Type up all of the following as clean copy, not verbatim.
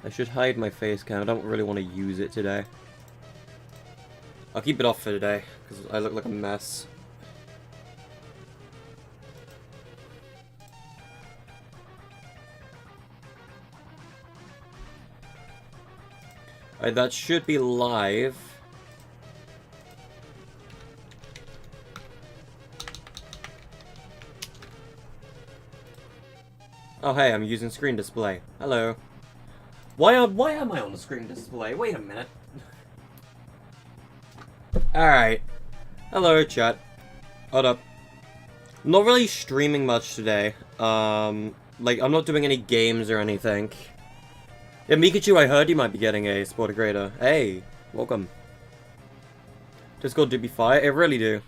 I should hide my face cam. I don't really want to use it today. I'll keep it off for today, because I look like a mess. Alright, that should be live. Oh hey, I'm using screen display. Hello. Why am I on the screen display? Wait a minute. Alright. Hello, chat. Hold up. I'm not really streaming much today. Like, I'm not doing any games or anything. Yeah, Mikachu, I heard you might be getting a Sport Creator. Hey, welcome. Discord do be fire? It really do.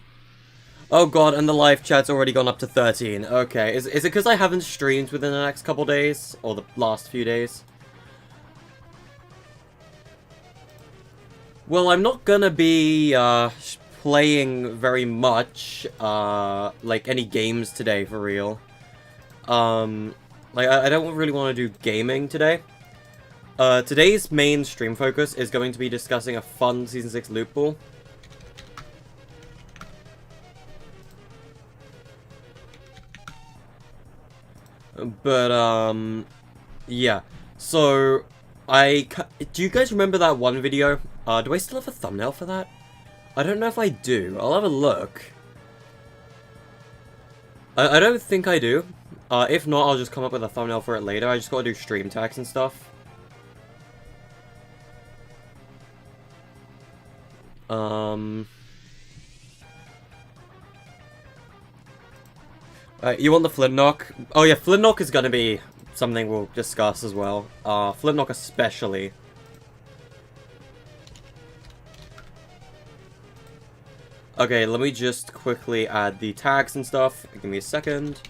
Oh god, and the live chat's already gone up to 13. Okay, is it because I haven't streamed within the next couple days? Or the last few days? Well, I'm not gonna be, playing very much, like, any games today, for real. Like, I don't really want to do gaming today. Today's main stream focus is going to be discussing a fun Season 6 loot pool. But, yeah. So, do you guys remember that one video? Do I still have a thumbnail for that? I don't know if I do. I'll have a look. I don't think I do. If not, I'll just come up with a thumbnail for it later. I just gotta do stream tags and stuff. You want the Flintknock? Oh yeah, Flintknock is gonna be something we'll discuss as well. Flintknock especially. Okay, let me just quickly add the tags and stuff. Give me a second.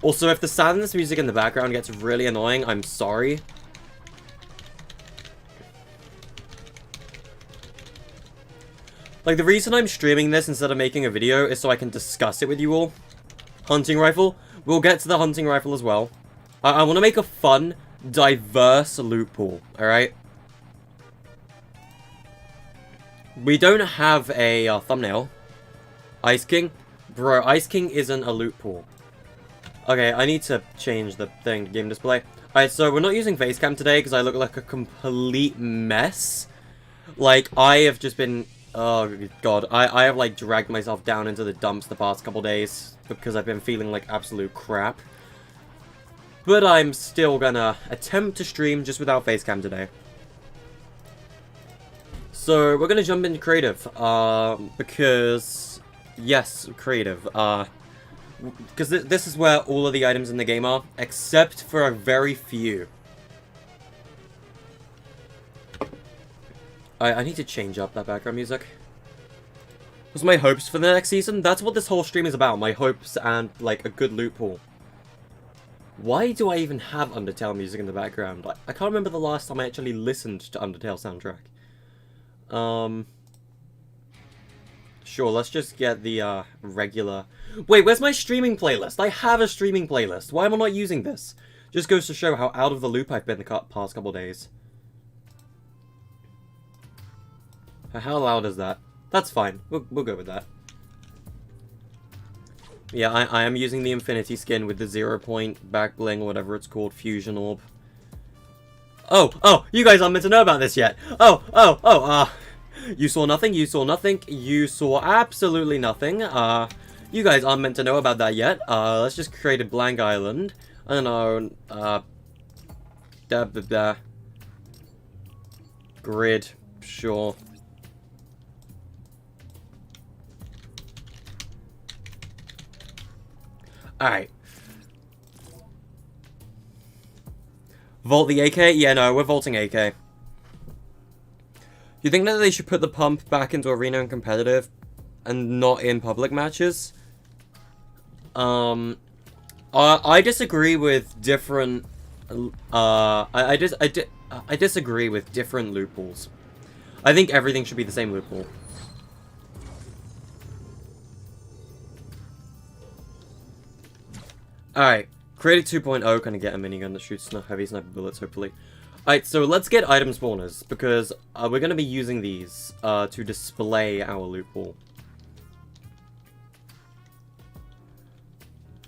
Also, if the sadness music in the background gets really annoying, I'm sorry. Like, the reason I'm streaming this instead of making a video is so I can discuss it with you all. Hunting rifle. We'll get to the hunting rifle as well. I want to make a fun, diverse loot pool, alright? We don't have a thumbnail. Ice King? Bro, Ice King isn't a loot pool. Okay, I need to change the thing to game display. Alright, so we're not using facecam today because I look like a complete mess. Like, I have just been... Oh, God. I have, like, dragged myself down into the dumps the past couple days because I've been feeling like absolute crap. But I'm still gonna attempt to stream just without facecam today. So, we're gonna jump into creative, because... Yes, creative, because this is where all of the items in the game are, except for a very few. I need to change up that background music. What's my hopes for the next season? That's what this whole stream is about, my hopes and, like, a good loot pool. Why do I even have Undertale music in the background? I can't remember the last time I actually listened to Undertale soundtrack. Sure, let's just get the, regular... Wait, where's my streaming playlist? I have a streaming playlist. Why am I not using this? Just goes to show how out of the loop I've been the past couple days. How loud is that? That's fine. We'll go with that. Yeah, I am using the Infinity skin with the 0-point back bling, or whatever it's called, Fusion Orb. Oh, you guys aren't meant to know about this yet. You saw nothing, you saw nothing, you saw absolutely nothing. You guys aren't meant to know about that yet. Let's just create a blank island. I don't know, grid, sure. Alright. Vault the AK? Yeah, no, we're vaulting AK. You think that they should put the pump back into arena and competitive and not in public matches? I disagree with different I disagree with different loot pools. I think everything should be the same loot pool. Alright, Creative 2.0 gonna get a minigun that shoots heavy sniper bullets, hopefully. Alright, so let's get item spawners, because we're going to be using these to display our loot pool.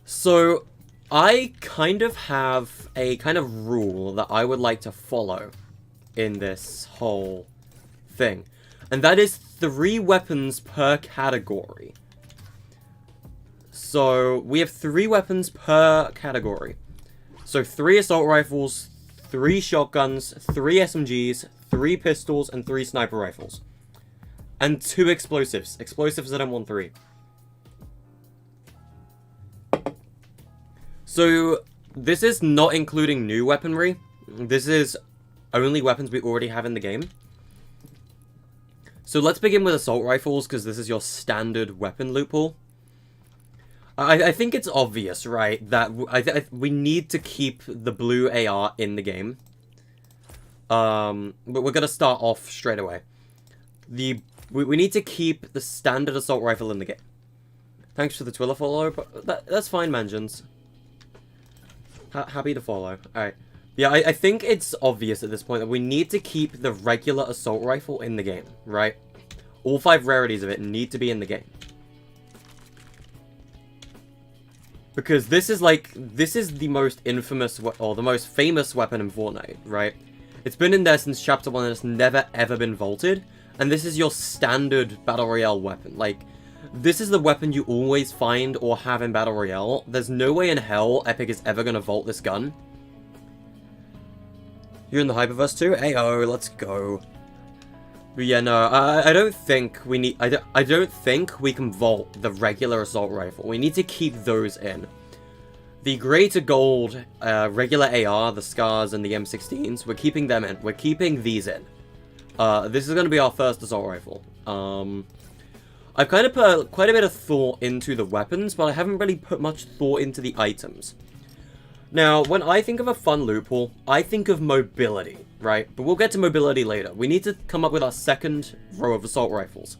So, I kind of have a kind of rule that I would like to follow in this whole thing. And that is 3 weapons per category. So, we have 3 weapons per category. So, 3 assault rifles, 3 shotguns, 3 SMGs, 3 pistols, and 3 sniper rifles. And 2 explosives. Explosives, I don't want 3. So, this is not including new weaponry. This is only weapons we already have in the game. So, let's begin with assault rifles, because this is your standard weapon loot pool. I think it's obvious, right, that we need to keep the blue AR in the game. But we're going to start off straight away. We need to keep the standard assault rifle in the game. Thanks for the Twitter follow, but that's fine, Mansions. Happy to follow. Alright. Yeah, I think it's obvious at this point that we need to keep the regular assault rifle in the game, right? All 5 rarities of it need to be in the game. Because this is the most infamous, or the most famous weapon in Fortnite, right? It's been in there since Chapter 1 and it's never ever been vaulted. And this is your standard Battle Royale weapon. Like, this is the weapon you always find or have in Battle Royale. There's no way in hell Epic is ever going to vault this gun. You're in the Hyperverse too? Ayo, let's go. But yeah, no, I don't think we need... I don't think we can vault the regular assault rifle. We need to keep those in. The grey to gold regular AR, the Scars, and the M16s, we're keeping them in. We're keeping these in. This is going to be our first assault rifle. I've kind of put quite a bit of thought into the weapons, but I haven't really put much thought into the items. Now, when I think of a fun loot pool, I think of mobility, right? But we'll get to mobility later. We need to come up with our second row of assault rifles.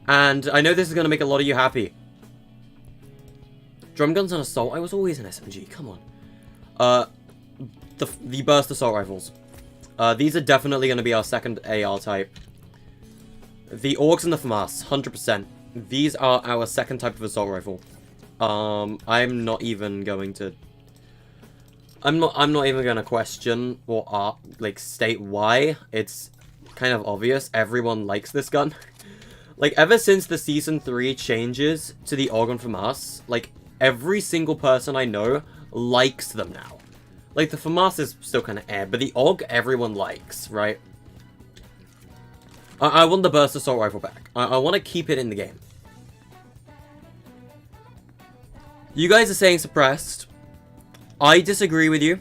And I know this is going to make a lot of you happy. Drum guns and assault? I was always an SMG, come on. The burst assault rifles. These are definitely going to be our second AR type. The AUGs and the FAMAS, 100%. These are our second type of assault rifle. I'm not even going to... I'm not even going to question or, state why. It's kind of obvious. Everyone likes this gun. Like, ever since the Season 3 changes to the AUG and FAMAS, like, every single person I know likes them now. Like, the FAMAS is still kind of but the AUG everyone likes, right? I want the burst assault rifle back. I want to keep it in the game. You guys are saying suppressed. I disagree with you.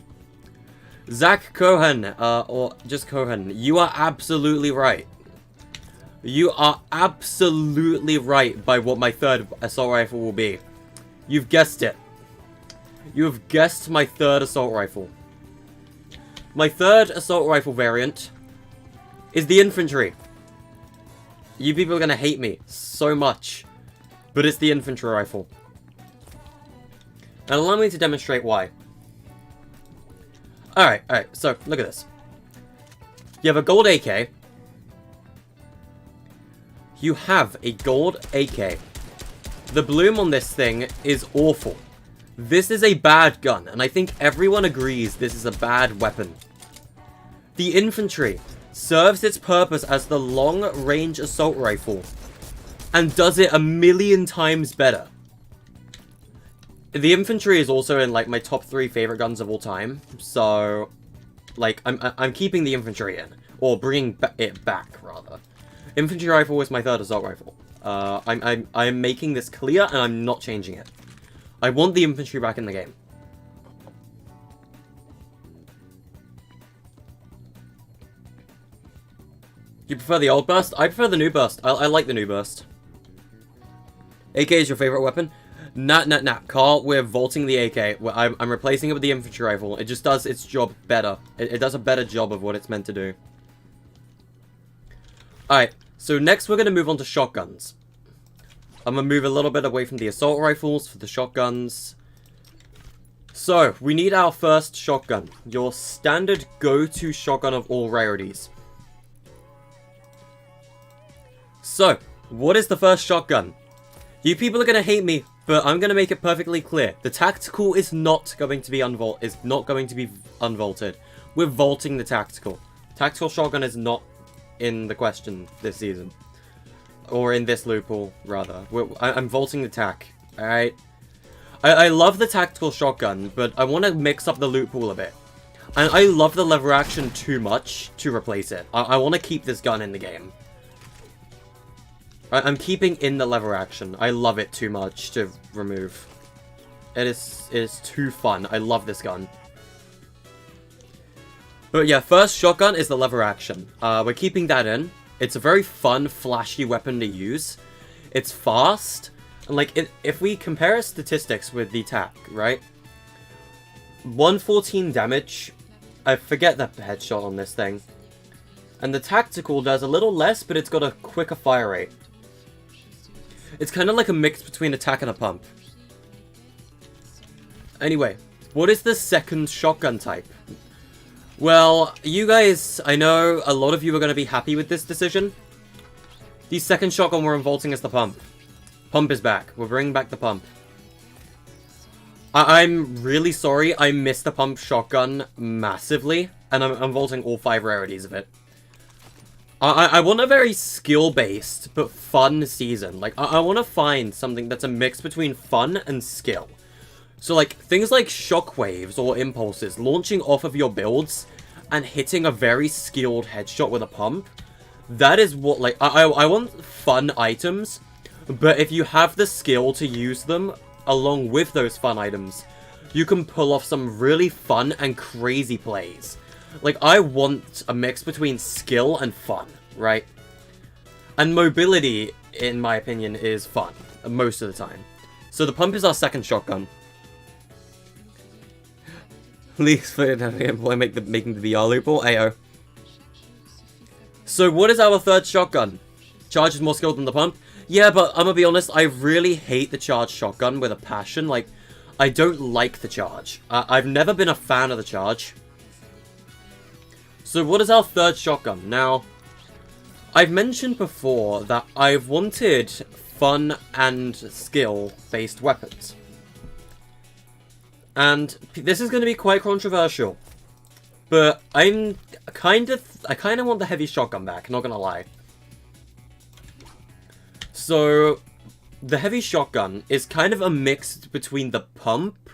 Zach Cohen, or just Cohen, you are absolutely right. You are absolutely right by what my third assault rifle will be. You've guessed it. You have guessed my third assault rifle. My third assault rifle variant is the infantry. You people are going to hate me so much, but it's the infantry rifle. And allow me to demonstrate why. Alright, so look at this. You have a gold AK. You have a gold AK. The bloom on this thing is awful. This is a bad gun, and I think everyone agrees this is a bad weapon. The infantry serves its purpose as the long-range assault rifle, and does it a million times better. The infantry is also in, like, my top 3 favorite guns of all time, so, like, I'm keeping the infantry in, or bringing it back, rather. Infantry rifle is my third assault rifle. I'm making this clear, and I'm not changing it. I want the infantry back in the game. You prefer the old burst? I prefer the new burst. I like the new burst. AK is your favorite weapon? Nah. Carl, we're vaulting the AK. I'm replacing it with the infantry rifle. It just does its job better. It does a better job of what it's meant to do. Alright, so next we're going to move on to shotguns. I'm going to move a little bit away from the assault rifles for the shotguns. So, we need our first shotgun. Your standard go-to shotgun of all rarities. So, what is the first shotgun? You people are going to hate me, but I'm going to make it perfectly clear. The tactical is not going to be unvaulted. We're vaulting the tactical. Tactical shotgun is not in the question this season. Or in this loot pool, rather. I'm vaulting the tac, alright? I love the tactical shotgun, but I want to mix up the loot pool a bit. And I love the lever action too much to replace it. I want to keep this gun in the game. I'm keeping in the lever action. I love it too much to remove. It is too fun. I love this gun. But yeah, first shotgun is the lever action. We're keeping that in. It's a very fun, flashy weapon to use. It's fast. And like, if we compare statistics with the tac, right? 114 damage. I forget the headshot on this thing. And the tactical does a little less, but it's got a quicker fire rate. It's kind of like a mix between a tac and a pump. Anyway, what is the second shotgun type? Well, you guys, I know a lot of you are going to be happy with this decision. The second shotgun we're unvaulting is the pump. Pump is back. We're bringing back the pump. I'm really sorry. I missed the pump shotgun massively. And I'm unvaulting all 5 rarities of it. I want a very skill-based, but fun season. Like, I want to find something that's a mix between fun and skill. So, like, things like shockwaves or impulses, launching off of your builds and hitting a very skilled headshot with a pump. That is what, like, I want fun items, but if you have the skill to use them along with those fun items, you can pull off some really fun and crazy plays. Like, I want a mix between skill and fun, right? And mobility, in my opinion, is fun most of the time. So the pump is our second shotgun. Least for employ making the BR loot pool. Ayo. So what is our third shotgun? Charge is more skilled than the pump? Yeah, but I'm gonna be honest, I really hate the charge shotgun with a passion. Like, I don't like the charge. I've never been a fan of the charge. So what is our third shotgun? Now, I've mentioned before that I've wanted fun and skill-based weapons. And this is going to be quite controversial. But I kind of want the heavy shotgun back, not gonna lie. So, the heavy shotgun is kind of a mix between the pump,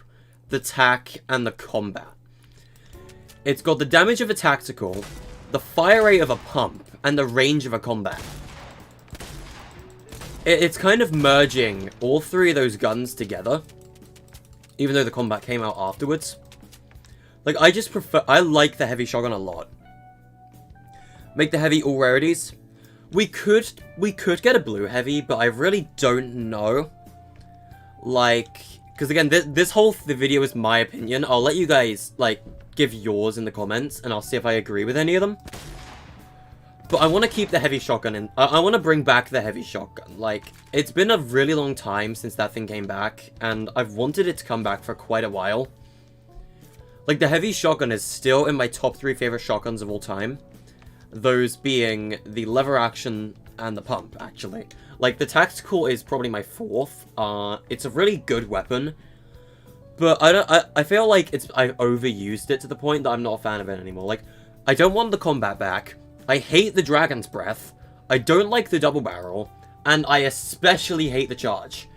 the tac, and the combat. It's got the damage of a tactical, the fire rate of a pump, and the range of a combat. It's kind of merging all 3 of those guns together, even though the combat came out afterwards. Like, I like the heavy shotgun a lot. Make the heavy all rarities. We could get a blue heavy, but I really don't know. Like, because again, this whole video is my opinion. I'll let you guys, like, give yours in the comments, and I'll see if I agree with any of them. But I want to keep the heavy shotgun in. I want to bring back the heavy shotgun. Like, it's been a really long time since that thing came back, and I've wanted it to come back for quite a while. Like, the heavy shotgun is still in my top 3 favorite shotguns of all time. Those being the lever action and the pump, actually. Like, the tactical is probably my 4th. It's a really good weapon. But I feel like I've overused it to the point that I'm not a fan of it anymore. Like, I don't want the combat back. I hate the Dragon's Breath. I don't like the double barrel. And I especially hate the charge.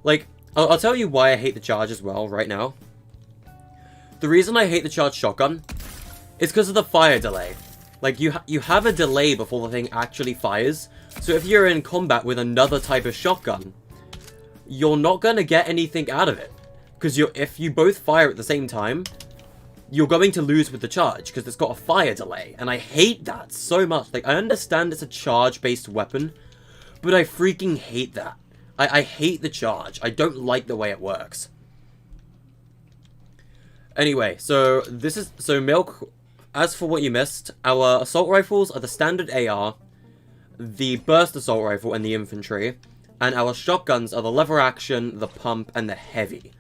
Like, I'll tell you why I hate the charge as well right now. The reason I hate the charge shotgun is because of the fire delay. Like, you have a delay before the thing actually fires. So if you're in combat with another type of shotgun, you're not going to get anything out of it. Because if you both fire at the same time, you're going to lose with the charge, because it's got a fire delay. And I hate that so much. Like, I understand it's a charge-based weapon, but I freaking hate that. I hate the charge. I don't like the way it works. Anyway, so Milk, as for what you missed, our assault rifles are the standard AR, the burst assault rifle, and the infantry. And our shotguns are the lever action, the pump, and the heavy.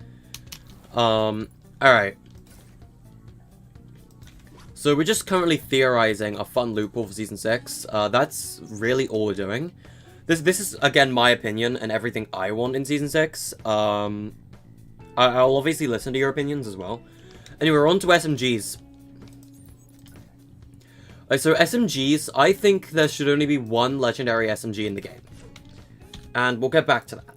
Alright. So we're just currently theorizing a fun loot pool for Season 6. That's really all we're doing. This is, again, my opinion and everything I want in Season 6. I'll obviously listen to your opinions as well. Anyway, we're on to SMGs. So SMGs, I think there should only be one legendary SMG in the game. And we'll get back to that.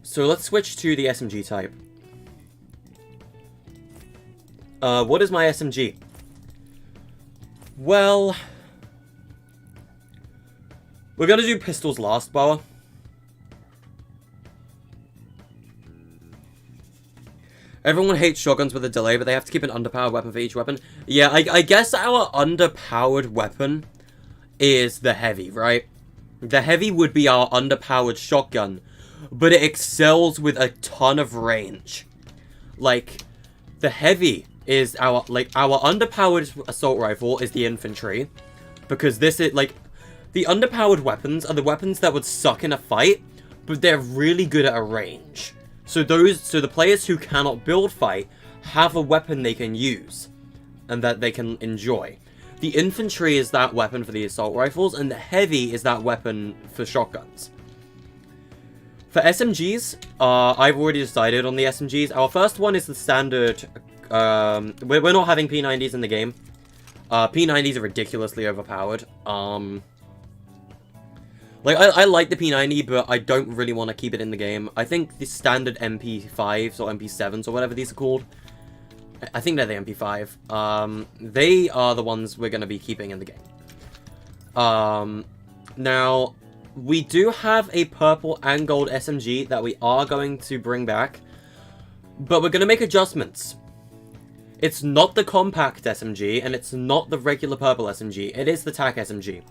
So let's switch to the SMG type. What is my SMG? Well, we're gonna do pistols last, Boa. Everyone hates shotguns with a delay, but they have to keep an underpowered weapon for each weapon. Yeah, I guess our underpowered weapon is the heavy, right? The heavy would be our underpowered shotgun, but it excels with a ton of range. Like, the heavy is our underpowered assault rifle is the infantry, because this is, like, the underpowered weapons are the weapons that would suck in a fight, but they're really good at a range. So the players who cannot build fight have a weapon they can use, and that they can enjoy. The infantry is that weapon for the assault rifles, and the heavy is that weapon for shotguns. For SMGs, I've already decided on the SMGs. Our first one is the standard. We're not having P90s in the game. P90s are ridiculously overpowered. Like, I like the P90, but I don't really want to keep it in the game. I think the standard MP5s or MP7s or whatever these are called, I think they're the MP5. They are the ones we're going to be keeping in the game. Now, we do have a purple and gold SMG that we are going to bring back, but we're going to make adjustments. It's not the compact SMG, and it's not the regular purple SMG. It is the TAC SMG.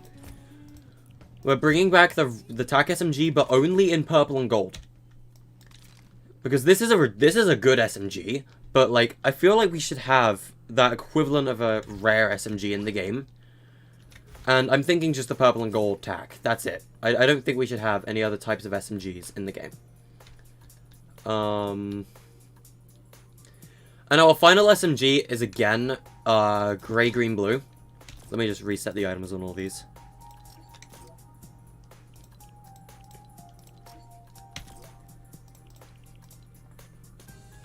We're bringing back the TAC SMG, but only in purple and gold. Because this is a good SMG, but like I feel like we should have that equivalent of a rare SMG in the game. And I'm thinking just the purple and gold TAC. That's it. I don't think we should have any other types of SMGs in the game. And our final SMG is again grey, green, blue. Let me just reset the items on all these.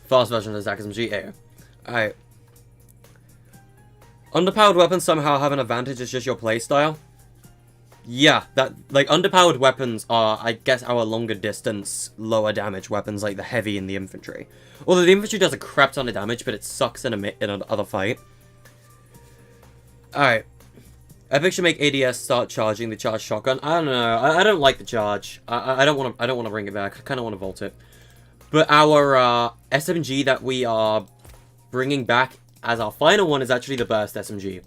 Fast version of the TAC SMG. Yeah. Alright. Underpowered weapons somehow have an advantage. It's just your playstyle. Yeah, like, underpowered weapons are, I guess, our longer distance, lower damage weapons, like the heavy and the infantry. Although the infantry does a crap ton of damage, but it sucks in another fight. Alright. Epic should make ADS start charging the charged shotgun. I don't know. I don't like the charge. I don't want to bring it back. I kind of want to vault it. But our SMG that we are bringing back as our final one is actually the burst SMG.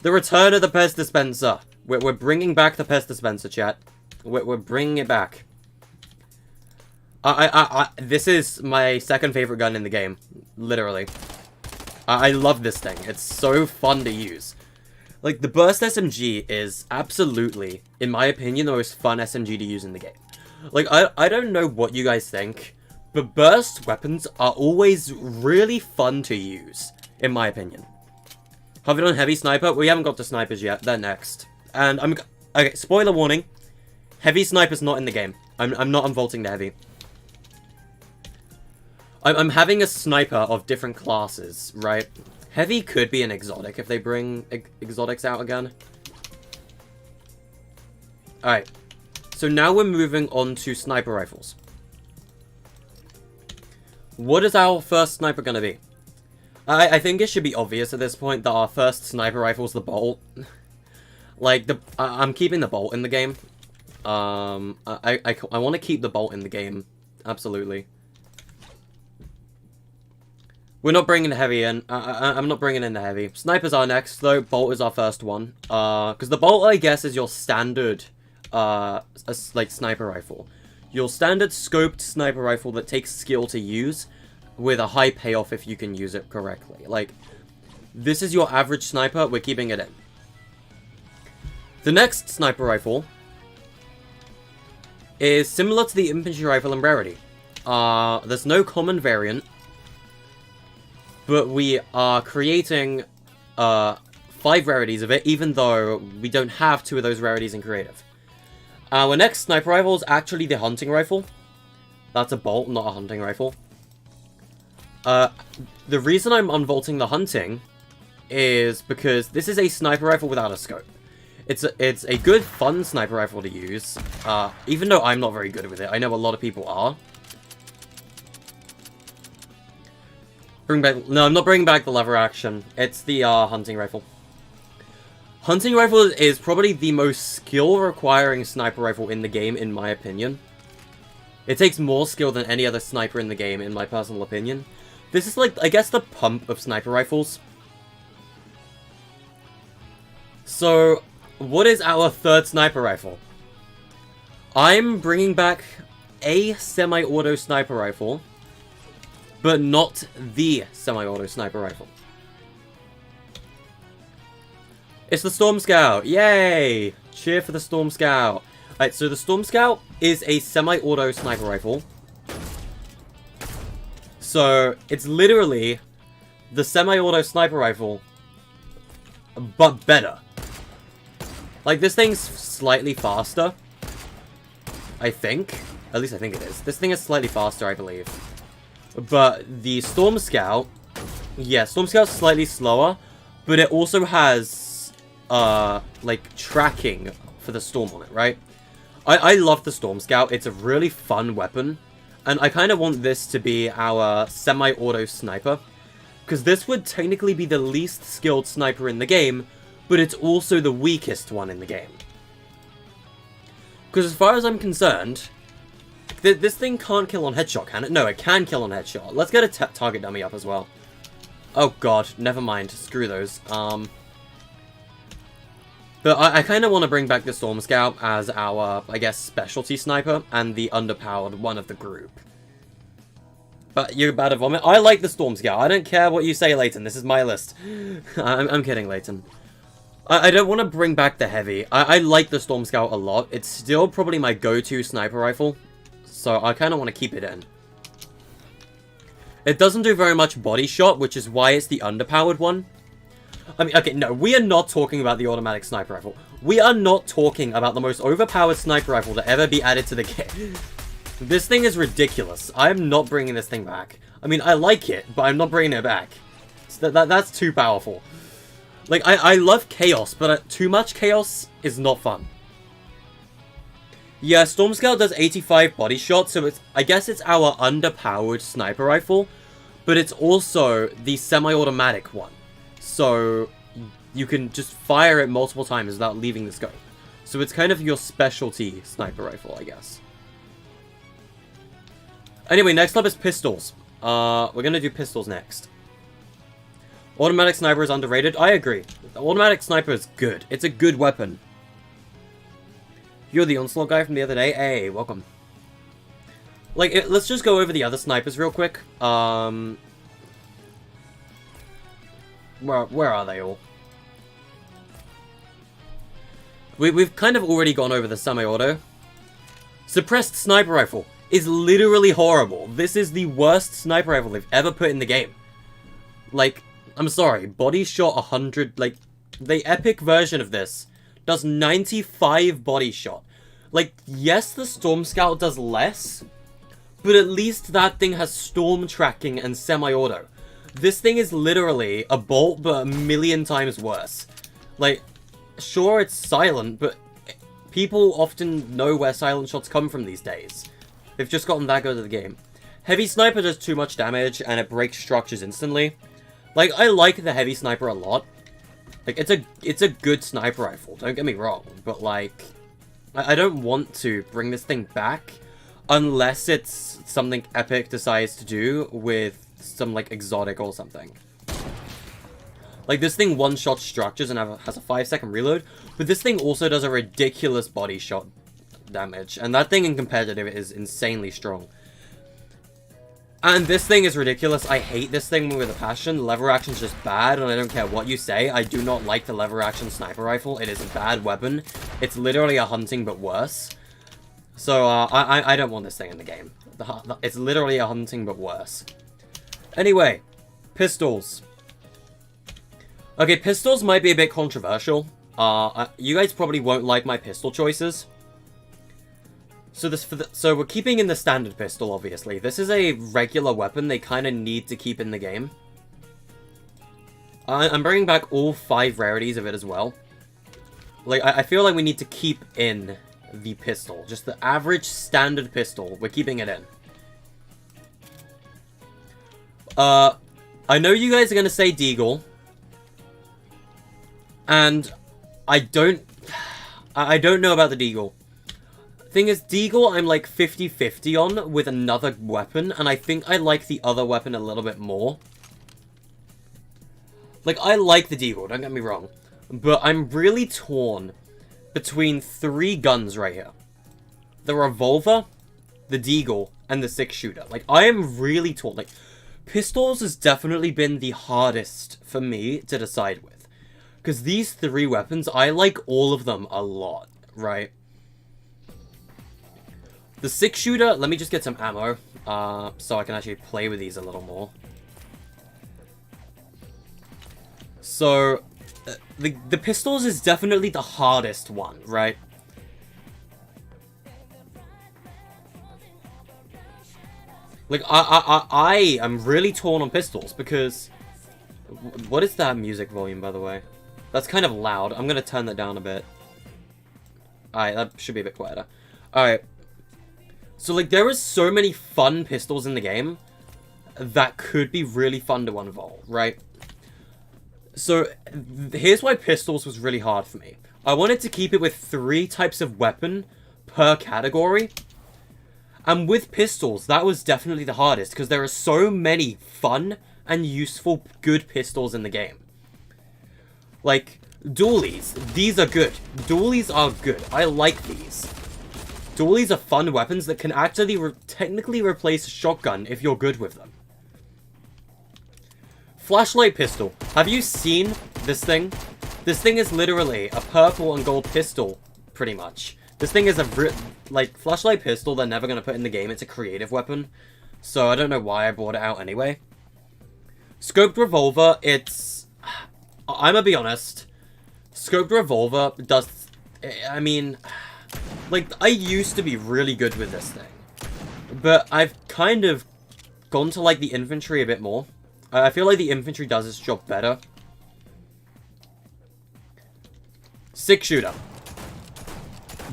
The return of the Pest Dispenser. We're bringing back the Pest Dispenser, chat. We're bringing it back. This is my second favorite gun in the game. Literally. I love this thing. It's so fun to use. Like, the burst SMG is absolutely, in my opinion, the most fun SMG to use in the game. Like, I don't know what you guys think, but burst weapons are always really fun to use, in my opinion. Have it on heavy sniper? We haven't got to snipers yet. They're next. And okay, spoiler warning. Heavy sniper's not in the game. I'm not unvaulting the heavy. I'm having a sniper of different classes, right? Heavy could be an exotic if they bring exotics out again. Alright. So now we're moving on to sniper rifles. What is our first sniper going to be? I think it should be obvious at this point that our first sniper rifle is the bolt. Like, I'm keeping the bolt in the game. I want to keep the bolt in the game. Absolutely. We're not bringing the heavy in. I'm not bringing in the heavy. Snipers are next, though. Bolt is our first one. Because the bolt, I guess, is your standard, like, sniper rifle. Your standard scoped sniper rifle that takes skill to use, with a high payoff if you can use it correctly. Like, this is your average sniper. We're keeping it in. The next sniper rifle is similar to the infantry rifle in rarity. There's no common variant. but we are creating 5 rarities of it, even though we don't have 2 of those rarities in creative. Our next sniper rifle is actually the hunting rifle. That's a bolt, not a hunting rifle. The reason I'm unvaulting the hunting is because this is a sniper rifle without a scope. It's a good, fun sniper rifle to use, even though I'm not very good with it. I know a lot of people are. No, I'm not bringing back the lever action. It's the hunting rifle. Hunting rifle is probably the most skill-requiring sniper rifle in the game, in my opinion. It takes more skill than any other sniper in the game, in my personal opinion. This is like, I guess, the pump of sniper rifles. So, what is our 3rd sniper rifle? I'm bringing back a semi-auto sniper rifle, but not the semi-auto sniper rifle. It's the Storm Scout! Yay! Cheer for the Storm Scout! Alright, so the Storm Scout is a semi-auto sniper rifle. So, it's literally the semi-auto sniper rifle, but better. Like, this thing's slightly faster, I think. At least I think it is. This thing is slightly faster, I believe. But the Storm Scout, yeah, Storm Scout's slightly slower, but it also has, like, tracking for the storm on it, right? I love the Storm Scout. It's a really fun weapon. And I kind of want this to be our semi-auto sniper. Because this would technically be the least skilled sniper in the game, but it's also the weakest one in the game. Because as far as I'm concerned, this thing can't kill on headshot, can it? No, it can kill on headshot. Let's get a target dummy up as well. Oh god, never mind. Screw those. But I kind of want to bring back the Storm Scout as our, I guess, specialty sniper, and the underpowered one of the group. But you're about to vomit. I like the Storm Scout. I don't care what you say, Layton. This is my list. I'm kidding, Layton. I don't want to bring back the heavy. I like the Storm Scout a lot. It's still probably my go-to sniper rifle, so I kind of want to keep it in. It doesn't do very much body shot, which is why it's the underpowered one. I mean, okay, no, we are not talking about the automatic sniper rifle. We are not talking about the most overpowered sniper rifle to ever be added to the game. This thing is ridiculous. I am not bringing this thing back. I mean, I like it, but I'm not bringing it back. So that's too powerful. Like, I love chaos, but too much chaos is not fun. Yeah, Storm Scout does 85 body shots, so I guess it's our underpowered sniper rifle, but it's also the semi-automatic one. So, you can just fire it multiple times without leaving the scope. So it's kind of your specialty sniper rifle, I guess. Anyway, next up is pistols. We're gonna do pistols next. Automatic sniper is underrated. I agree. The automatic sniper is good. It's a good weapon. You're the Onslaught guy from the other day? Hey, welcome. Like, let's just go over the other snipers real quick. Where are they all? We've kind of already gone over the semi-auto. Suppressed sniper rifle is literally horrible. This is the worst sniper rifle they've ever put in the game. Like, I'm sorry, body shot 100, like, the epic version of this does 95 body shot. Like, yes, the Storm Scout does less, but at least that thing has storm tracking and semi-auto. This thing is literally a bolt, but a million times worse. Like, sure, it's silent, but people often know where silent shots come from these days. They've just gotten that good at the game. Heavy Sniper does too much damage, and it breaks structures instantly. Like, I like the Heavy Sniper a lot. Like, it's a good sniper rifle, don't get me wrong, but, like, I don't want to bring this thing back unless it's something Epic decides to do with some, like, exotic or something. Like, this thing one-shot structures and has a 5-second reload, but this thing also does a ridiculous body shot damage, and that thing in competitive is insanely strong. And this thing is ridiculous. I hate this thing with a passion. Lever action's just bad, and I don't care what you say. I do not like the lever action sniper rifle. It is a bad weapon. It's literally a hunting, but worse. So, I don't want this thing in the game. It's literally a hunting, but worse. Anyway, Pistols. Okay, pistols might be a bit controversial. You guys probably won't like my pistol choices. So we're keeping in the standard pistol, obviously. This is a regular weapon they kind of need to keep in the game. I'm bringing back all 5 rarities of it as well. Like, I feel like we need to keep in the pistol. Just the average standard pistol. We're keeping it in. I know you guys are going to say Deagle. And I don't know about the Deagle. Thing is, Deagle I'm like 50-50 on with another weapon. And I think I like the other weapon a little bit more. Like, I like the Deagle, don't get me wrong. But I'm really torn between 3 guns right here. The Revolver, the Deagle, and the 6-shooter. Like, I am really torn. Like, pistols has definitely been the hardest for me to decide with. Because these 3 weapons, I like all of them a lot, right? The 6-shooter, let me just get some ammo, so I can actually play with these a little more. So, the pistols is definitely the hardest one, right? Like, I am really torn on pistols, because... What is that music volume, by the way? That's kind of loud. I'm gonna turn that down a bit. Alright, that should be a bit quieter. Alright. So, like, there is so many fun pistols in the game that could be really fun to unvault, right? So, here's why pistols was really hard for me. I wanted to keep it with 3 types of weapon per category. And with pistols, that was definitely the hardest, because there are so many fun and useful good pistols in the game. Like, dualies. These are good. Dualies are good. I like these. Dualies are fun weapons that can actually technically replace a shotgun if you're good with them. Flashlight pistol. Have you seen this thing? This thing is literally a purple and gold pistol, pretty much. This thing is a, like, flashlight pistol they're never going to put in the game. It's a creative weapon. So I don't know why I brought it out anyway. Scoped revolver, it's... I'm gonna be honest. Scoped revolver does... I mean... Like, I used to be really good with this thing. But I've kind of gone to, like, the infantry a bit more. I feel like the infantry does its job better. 6-shooter.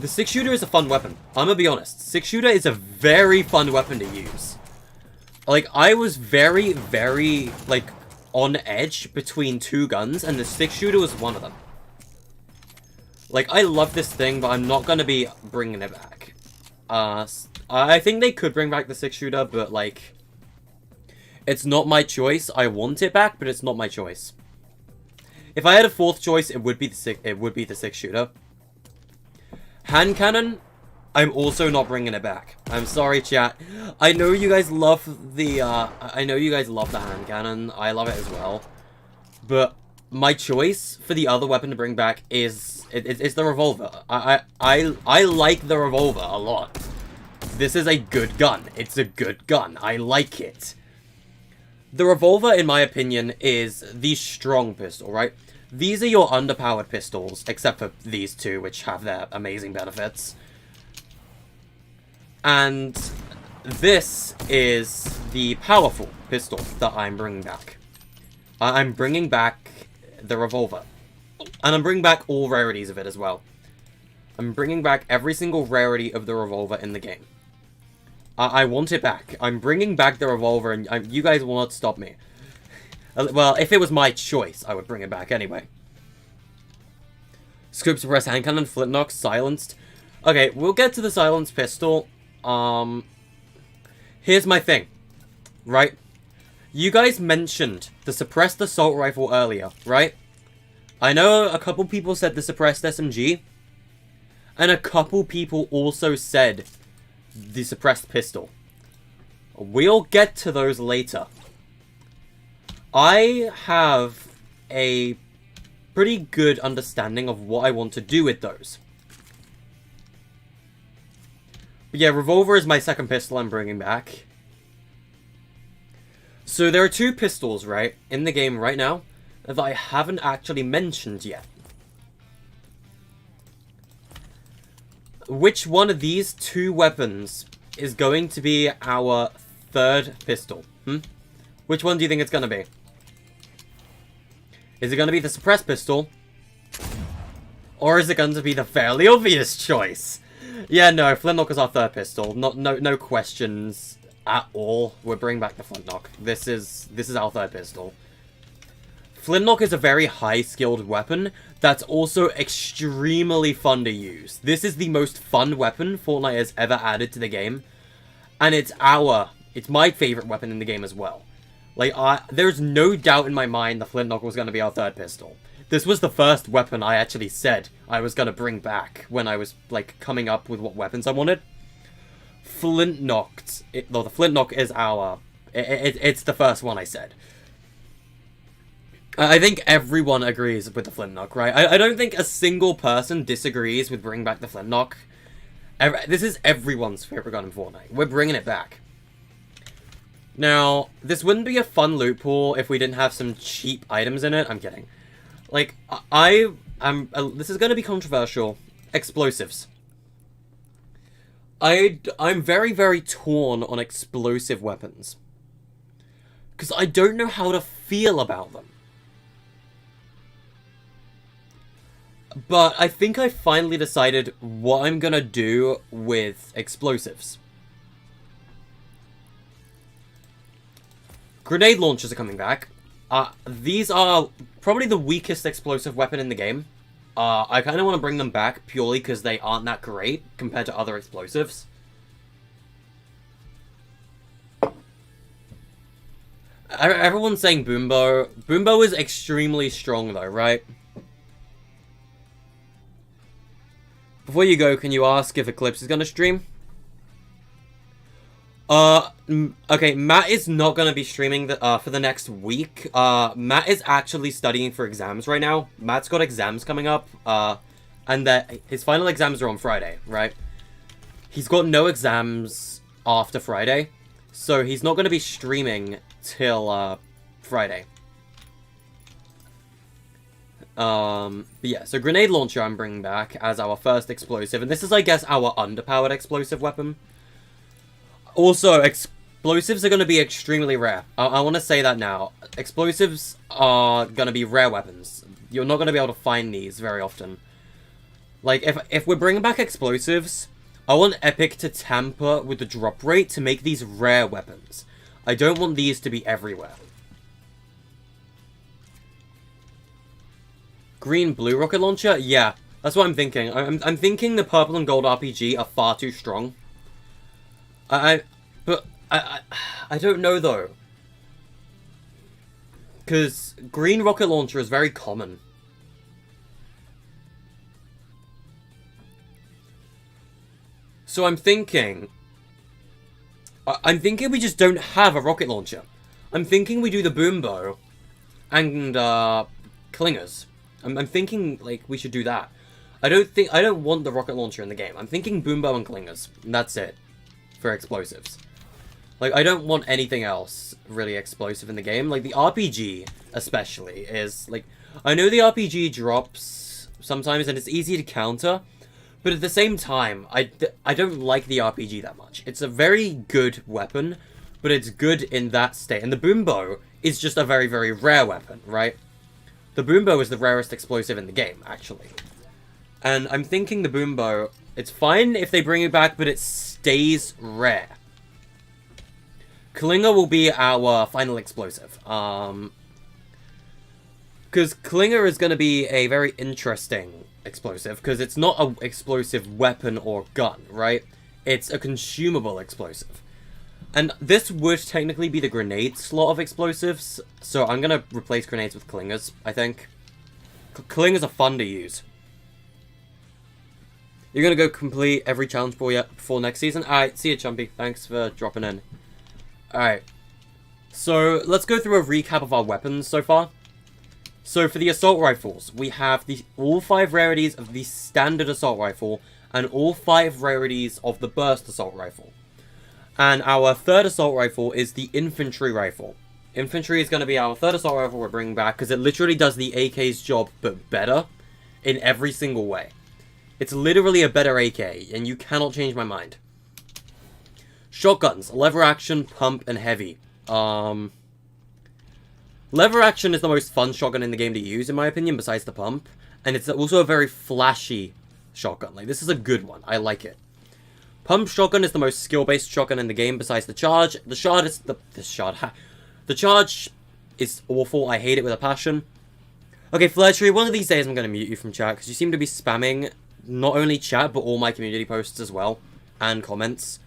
The 6-shooter is a fun weapon. I'm gonna be honest. 6-shooter is a very fun weapon to use. Like, I was very, like, on edge between 2 guns, and the 6-shooter was one of them. Like, I love this thing, but I'm not gonna be bringing it back. I think they could bring back the 6-shooter, but, like... It's not my choice. I want it back, but it's not my choice. If I had a 4th choice, it would be the 6-shooter. Hand cannon, I'm also not bringing it back. I'm sorry, chat. I know you guys love the hand cannon. I love it as well. But my choice for the other weapon to bring back is it's the revolver. I like the revolver a lot. This is a good gun. It's a good gun. I like it. The revolver, in my opinion, is the strong pistol, right? These are your underpowered pistols, except for these 2, which have their amazing benefits. And this is the powerful pistol that I'm bringing back. I'm bringing back the revolver. And I'm bringing back all rarities of it as well. I'm bringing back every single rarity of the revolver in the game. I want it back. I'm bringing back the revolver, and you guys will not stop me. Well, if it was my choice, I would bring it back anyway. Scope suppressed hand cannon, flintlock, silenced. Okay, we'll get to the silenced pistol. Here's my thing, right? You guys mentioned the suppressed assault rifle earlier, right? I know a couple people said the suppressed SMG, and a couple people also said the suppressed pistol. We'll get to those later. I have a pretty good understanding of what I want to do with those. But yeah, Revolver is my second pistol I'm bringing back. So there are two pistols, right, in the game right now that I haven't actually mentioned yet. Which one of these two weapons is going to be our third pistol? Which one do you think it's going to be? Is it going to be the suppressed pistol? Or is it going to be the fairly obvious choice? Yeah, no, Flintlock is our third pistol. No questions at all. We're bringing back the Flintlock. This is our third pistol. Flintlock is a very high-skilled weapon that's also extremely fun to use. This is the most fun weapon Fortnite has ever added to the game. And it's my favorite weapon in the game as well. Like, there's no doubt in my mind the Flintlock was going to be our third pistol. This was the first weapon I actually said I was going to bring back when I was, like, coming up with what weapons I wanted. The Flintlock is it's the first one I said. I think everyone agrees with the Flintlock, right? I don't think a single person disagrees with bringing back the Flintlock. This is everyone's favorite gun in Fortnite. We're bringing it back. Now, this wouldn't be a fun loot pool if we didn't have some cheap items in it. I'm kidding. Like, this is going to be controversial. Explosives. I'm very, very torn on explosive weapons. Because I don't know how to feel about them. But I think I finally decided what I'm gonna do with explosives. Grenade launchers are coming back. These are probably the weakest explosive weapon in the game. I kind of want to bring them back purely because they aren't that great compared to other explosives. Everyone's saying Boombo. Boombo is extremely strong though, right? Before you go, can you ask if Eclipse is going to stream? Okay, Matt is not going to be streaming for the next week. Matt is actually studying for exams right now. Matt's got exams coming up, and his final exams are on Friday, right? He's got no exams after Friday, so he's not going to be streaming till, Friday. But yeah, so grenade launcher I'm bringing back as our first explosive, and this is, I guess, our underpowered explosive weapon. Also, explosives are going to be extremely rare. I want to say that now. Explosives are going to be rare weapons. You're not going to be able to find these very often. Like, if we're bringing back explosives, I want Epic to tamper with the drop rate to make these rare weapons. I don't want these to be everywhere. Green-blue rocket launcher? Yeah, that's what I'm thinking. I'm thinking the purple and gold RPG are far too strong. I don't know though. Because green rocket launcher is very common. So I'm thinking we just don't have a rocket launcher. I'm thinking we do the Boombo and Clingers. I'm thinking, like, we should do that. I don't want the rocket launcher in the game. I'm thinking Boombo and Clingers. And that's it. For explosives. Like, I don't want anything else really explosive in the game. Like, the RPG, especially, is, like... I know the RPG drops sometimes, and it's easy to counter. But at the same time, I don't like the RPG that much. It's a very good weapon, but it's good in that state. And the Boombo is just a very, very rare weapon, right? The Boombo is the rarest explosive in the game, actually. And I'm thinking the Boombo, it's fine if they bring it back, but it stays rare. Klinger will be our final explosive. Because Klinger is going to be a very interesting explosive, because it's not an explosive weapon or gun, right? It's a consumable explosive. And this would technically be the grenade slot of explosives, so I'm going to replace grenades with Clingers, I think. Clingers are fun to use. You're going to go complete every challenge before next season? Alright, see you, Chumpy. Thanks for dropping in. Alright. So, let's go through a recap of our weapons so far. So, for the assault rifles, we have all 5 rarities of the standard assault rifle, and all 5 rarities of the burst assault rifle. And our third assault rifle is the infantry rifle. Infantry is going to be our third assault rifle we're bringing back, because it literally does the AK's job, but better, in every single way. It's literally a better AK, and you cannot change my mind. Shotguns, lever action, pump, and heavy. Lever action is the most fun shotgun in the game to use, in my opinion, besides the pump. And it's also a very flashy shotgun. Like, this is a good one. I like it. Pump shotgun is the most skill-based shotgun in the game, besides the charge. The charge is the charge is awful. I hate it with a passion. Okay, Fletchery, one of these days I'm going to mute you from chat, because you seem to be spamming not only chat, but all my community posts as well, and comments.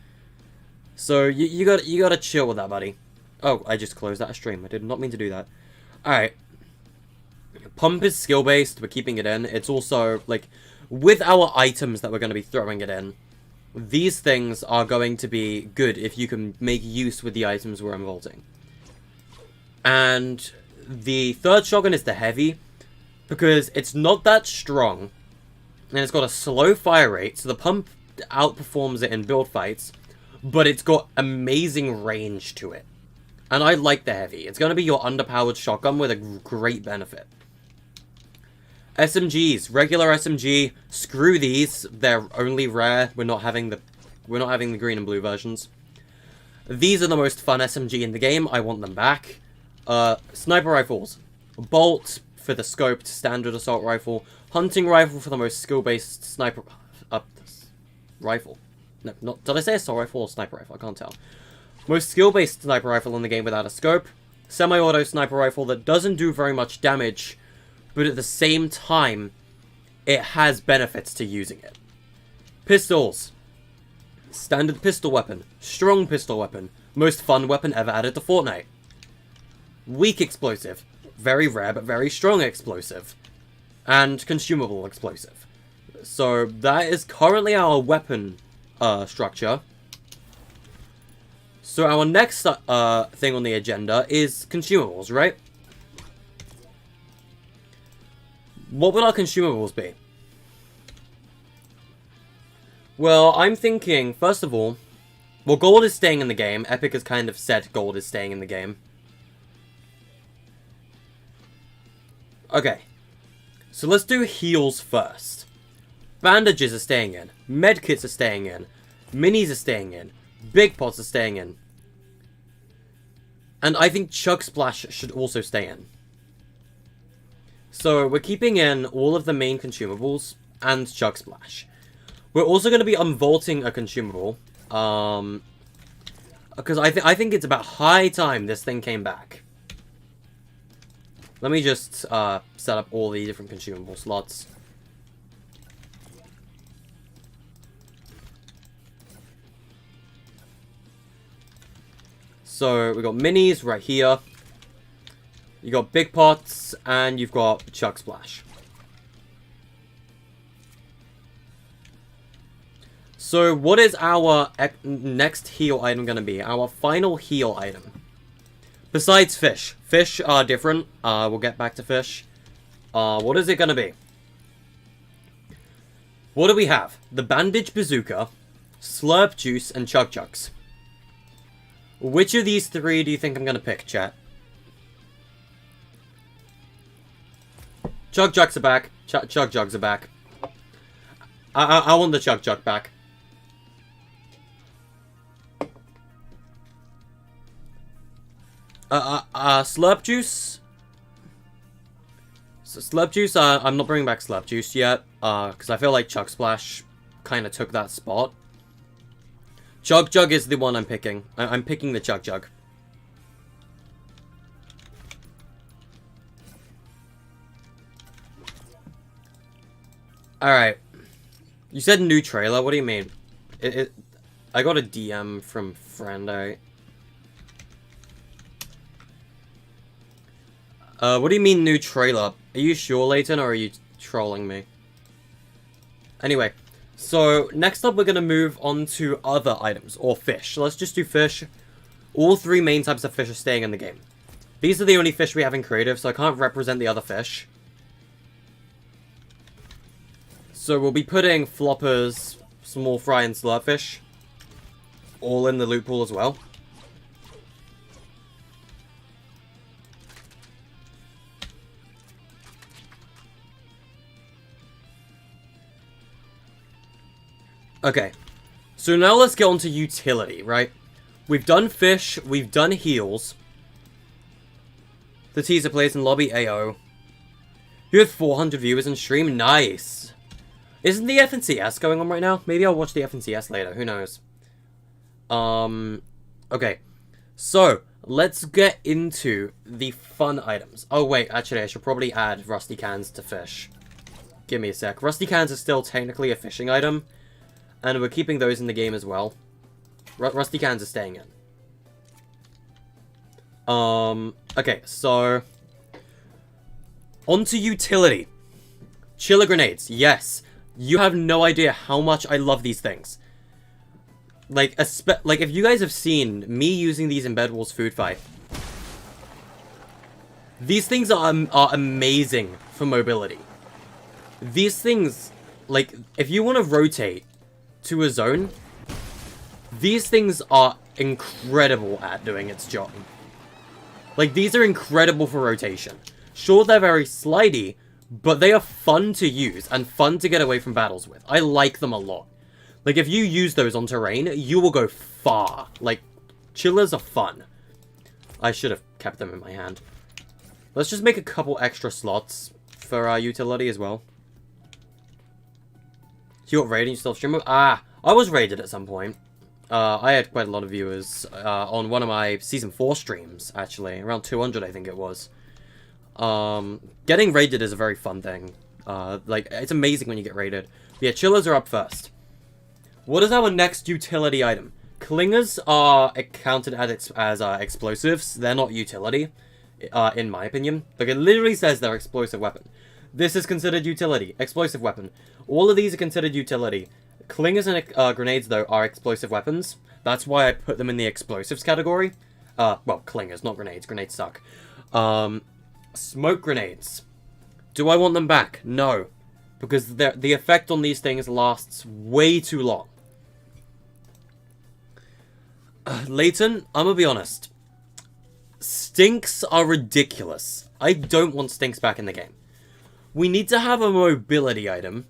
So, you gotta chill with that, buddy. Oh, I just closed that stream. I did not mean to do that. Alright. Pump is skill-based. We're keeping it in. It's also, like, with our items that we're going to be throwing it in, these things are going to be good if you can make use with the items we're unvaulting. And the third shotgun is the heavy, because it's not that strong, and it's got a slow fire rate, so the pump outperforms it in build fights, but it's got amazing range to it. And I like the heavy. It's going to be your underpowered shotgun with a great benefit. SMGs, regular SMG, screw these. They're only rare. We're not having the green and blue versions. These are the most fun SMG in the game. I want them back. Sniper rifles. Bolt for the scoped standard assault rifle. Hunting rifle for the most skill-based sniper rifle. No, not did I say assault rifle or sniper rifle? I can't tell. Most skill-based sniper rifle in the game without a scope. Semi-auto sniper rifle that doesn't do very much damage, but at the same time, it has benefits to using it. Pistols. Standard pistol weapon. Strong pistol weapon. Most fun weapon ever added to Fortnite. Weak explosive. Very rare but very strong explosive. And consumable explosive. So that is currently our weapon structure. So our next thing on the agenda is consumables, right? What would our consumables be? Well, I'm thinking, first of all, well, gold is staying in the game. Epic has kind of said gold is staying in the game. Okay. So let's do heals first. Bandages are staying in. Medkits are staying in. Minis are staying in. Big pots are staying in. And I think Chug Splash should also stay in. So we're keeping in all of the main consumables and Chug Splash. We're also going to be unvaulting a consumable. Because I think it's about high time this thing came back. Let me just set up all the different consumable slots. So we got minis right here. You got big pots, and you've got Chug Splash. So what is our next heal item going to be? Our final heal item. Besides fish. Fish are different. We'll get back to fish. What is it going to be? What do we have? The Bandage Bazooka, Slurp Juice, and Chug Jugs. Which of these three do you think I'm going to pick, chat? Chug Jugs are back. Chug Jugs are back. I want the Chug Jug back. Slurp Juice? So Slurp Juice, I'm not bringing back Slurp Juice yet, because I feel like Chug Splash kind of took that spot. Chug Jug is the one I'm picking. I'm picking the Chug Jug. Alright. You said new trailer, what do you mean? I got a DM from friend, alright. What do you mean new trailer? Are you sure, Leighton, or are you trolling me? Anyway, so next up we're going to move on to other items, or fish. Let's just do fish. All three main types of fish are staying in the game. These are the only fish we have in creative, so I can't represent the other fish. So we'll be putting floppers, small fry, and slurpfish all in the loot pool as well. Okay. So now let's get on to utility, right? We've done fish, we've done heals. The teaser plays in lobby AO. You had 400 viewers in stream, nice. Isn't the FNCS going on right now? Maybe I'll watch the FNCS later, who knows. Okay. So, let's get into the fun items. Oh wait, actually I should probably add rusty cans to fish. Give me a sec. Rusty cans are still technically a fishing item. And we're keeping those in the game as well. Rusty cans are staying in. Okay, so... onto utility. Chiller grenades, yes. You have no idea how much I love these things. Like, if you guys have seen me using these in Bed Wars Food Fight, these things are amazing for mobility. These things, like, if you want to rotate to a zone, these things are incredible at doing its job. Like, these are incredible for rotation. Sure, they're very slidey, but they are fun to use and fun to get away from battles with. I like them a lot. Like, if you use those on terrain, you will go far. Like, chillers are fun. I should have kept them in my hand. Let's just make a couple extra slots for our utility as well. You got raided, you still stream? Ah, I was raided at some point. I had quite a lot of viewers on one of my Season 4 streams, actually. Around 200, I think it was. Getting raided is a very fun thing. Like, it's amazing when you get raided. But yeah, chillers are up first. What is our next utility item? Clingers are counted as explosives. They're not utility, in my opinion. Like, it literally says they're explosive weapon. This is considered utility. Explosive weapon. All of these are considered utility. Clingers and grenades, though, are explosive weapons. That's why I put them in the explosives category. Well, clingers, not grenades. Grenades suck. Smoke grenades. Do I want them back? No. Because the effect on these things lasts way too long. Layton, I'm gonna be honest. Stinks are ridiculous. I don't want stinks back in the game. We need to have a mobility item.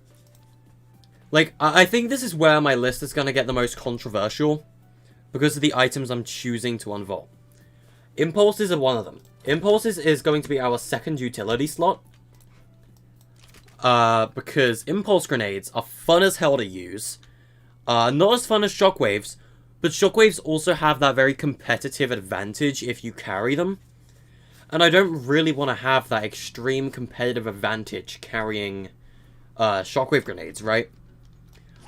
Like, I think this is where my list is gonna get the most controversial. Because of the items I'm choosing to unvault. Impulses are one of them. Impulses is going to be our second utility slot. Because impulse grenades are fun as hell to use. Not as fun as shockwaves, but shockwaves also have that very competitive advantage if you carry them. And I don't really want to have that extreme competitive advantage carrying shockwave grenades, right?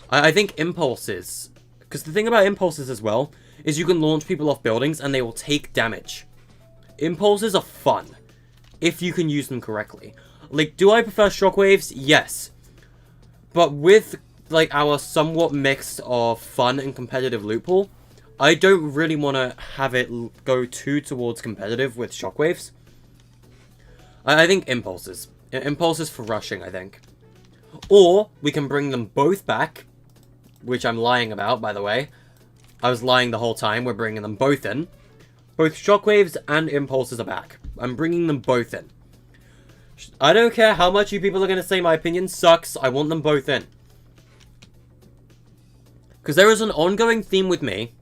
I think impulses, because the thing about impulses as well, is you can launch people off buildings and they will take damage. Impulses are fun, if you can use them correctly. Like, do I prefer shockwaves? Yes. But with, like, our somewhat mix of fun and competitive loot pool, I don't really want to have it go too towards competitive with shockwaves. I think impulses. Impulses for rushing, I think. Or, we can bring them both back, which I'm lying about, by the way. I was lying the whole time, we're bringing them both in. Both shockwaves and impulses are back. I'm bringing them both in. I don't care how much you people are going to say my opinion sucks, I want them both in. Because there is an ongoing theme with me,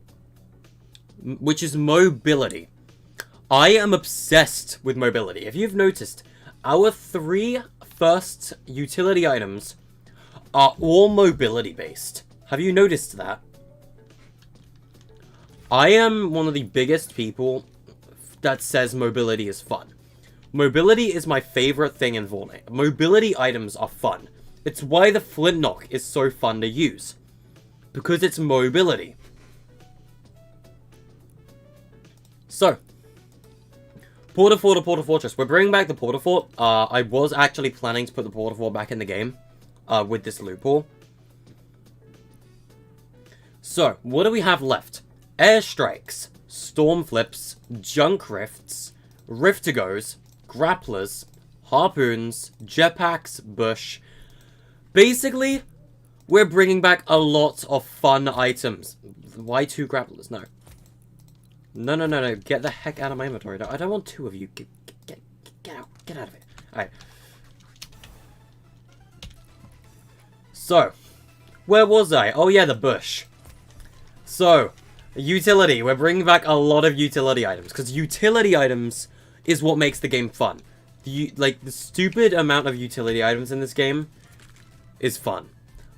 which is mobility. I am obsessed with mobility. If you've noticed, our 3 first utility items are all mobility based. Have you noticed that? I am one of the biggest people that says mobility is fun. Mobility is my favorite thing in Fortnite. Mobility items are fun. It's why the Flintlock is so fun to use. Because it's mobility. So, Porta Fortress. We're bringing back the Porta Fort. I was actually planning to put the Porta Fort back in the game with this loot pool. So, what do we have left? Airstrikes, storm flips, junk rifts, rift-to-goes, grapplers, harpoons, jetpacks, bush. Basically, we're bringing back a lot of fun items. Why 2 grapplers? No. No. Get the heck out of my inventory. I don't want 2 of you. Get out. Get out of it. Alright. So, Where was I? Oh yeah, the bush. So, utility. We're bringing back a lot of utility items, because utility items is what makes the game fun. The stupid amount of utility items in this game is fun.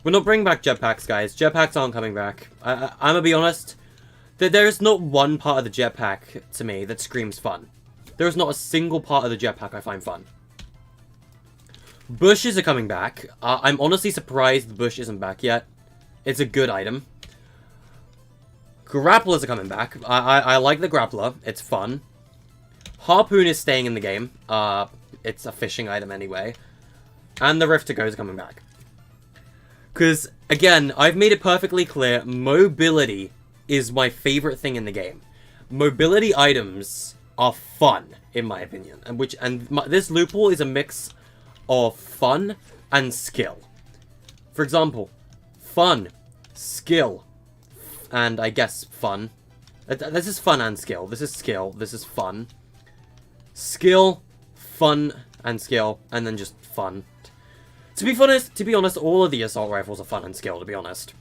We're not bringing back jetpacks, guys. Jetpacks aren't coming back. I'm gonna be honest. There's not one part of the jetpack, to me, that screams fun. There's not a single part of the jetpack I find fun. Bushes are coming back. I'm honestly surprised the bush isn't back yet. It's a good item. Grapplers are coming back. I like the grappler. It's fun. Harpoon is staying in the game. It's a fishing item anyway. And the Rift to Go is coming back. Because, again, I've made it perfectly clear, mobility is my favorite thing in the game. Mobility items are fun, in my opinion. This loot pool is a mix of fun and skill. For example, fun, skill, and I guess fun. This is fun and skill. This is skill. This is fun. Skill, fun, and skill, and then just fun. To be honest, all of the assault rifles are fun and skill, to be honest.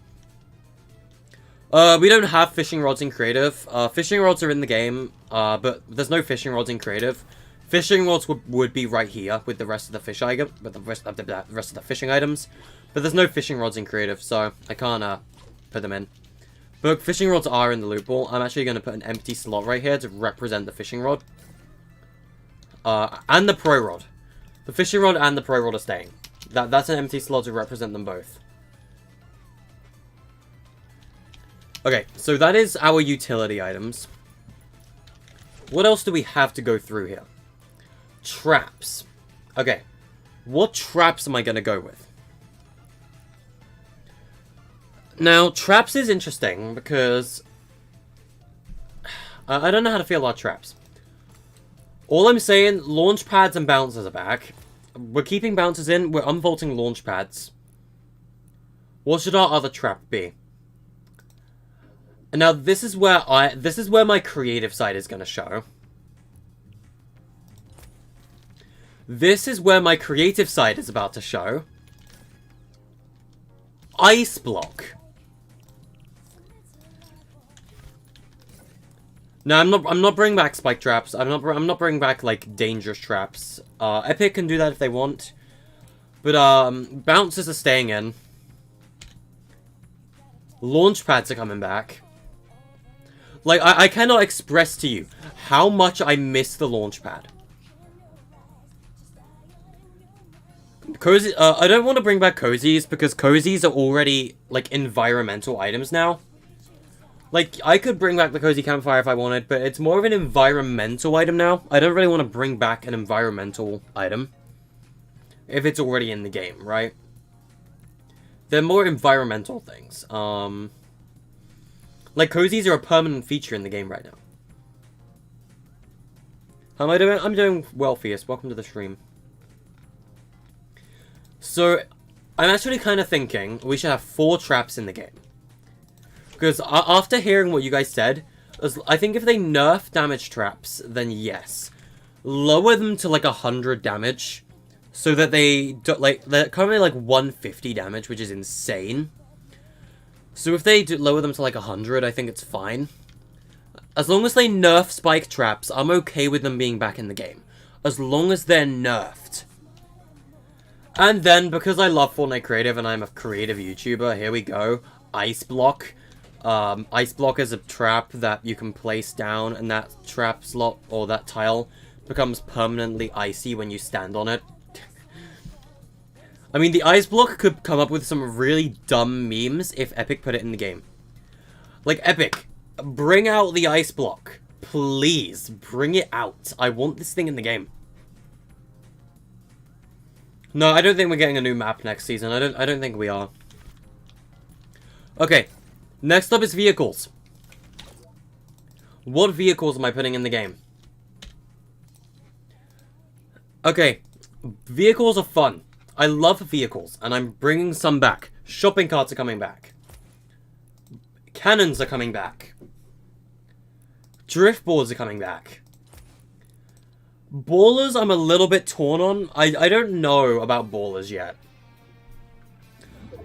We don't have fishing rods in creative. Fishing rods are in the game, but there's no fishing rods in creative. Fishing rods would be right here with the rest of the fish item, with the rest of the fishing items. But there's no fishing rods in creative, so I can't put them in. But fishing rods are in the loot pool. I'm actually going to put an empty slot right here to represent the fishing rod. And the pro rod. The fishing rod and the pro rod are staying. That's an empty slot to represent them both. Okay, so that is our utility items. What else do we have to go through here? Traps. Okay, what traps am I going to go with? Now, traps is interesting because I don't know how to feel about traps. All I'm saying, launch pads and bouncers are back. We're keeping bouncers in. We're unvaulting launch pads. What should our other trap be? And now this is where my creative side is going to show. This is where my creative side is about to show. Ice block. No, I'm not bringing back spike traps. I'm not bringing back like dangerous traps. Epic can do that if they want, but bouncers are staying in. Launch pads are coming back. Like I cannot express to you how much I miss the launch pad. Cozy. I don't want to bring back cozies because cozies are already like environmental items now. Like, I could bring back the cozy campfire if I wanted, but it's more of an environmental item now. I don't really want to bring back an environmental item if it's already in the game, right? They're more environmental things. Like, cozies are a permanent feature in the game right now. How am I doing? I'm doing well, Fierce. Welcome to the stream. So, I'm actually kind of thinking we should have 4 traps in the game. Because after hearing what you guys said, I think if they nerf damage traps, then yes. Lower them to like 100 damage. So that they don't, like, they're currently like 150 damage, which is insane. So if they lower them to like 100, I think it's fine. As long as they nerf spike traps, I'm okay with them being back in the game. As long as they're nerfed. And then, because I love Fortnite Creative and I'm a creative YouTuber, here we go. Ice block. Ice block is a trap that you can place down, and that trap slot, or that tile, becomes permanently icy when you stand on it. I mean, the ice block could come up with some really dumb memes if Epic put it in the game. Like, Epic, bring out the ice block. Please, bring it out. I want this thing in the game. No, I don't think we're getting a new map next season. I don't think we are. Okay. Next up is vehicles. What vehicles am I putting in the game? Okay, vehicles are fun. I love vehicles, and I'm bringing some back. Shopping carts are coming back. Cannons are coming back. Drift boards are coming back. Ballers, I'm a little bit torn on. I don't know about ballers yet.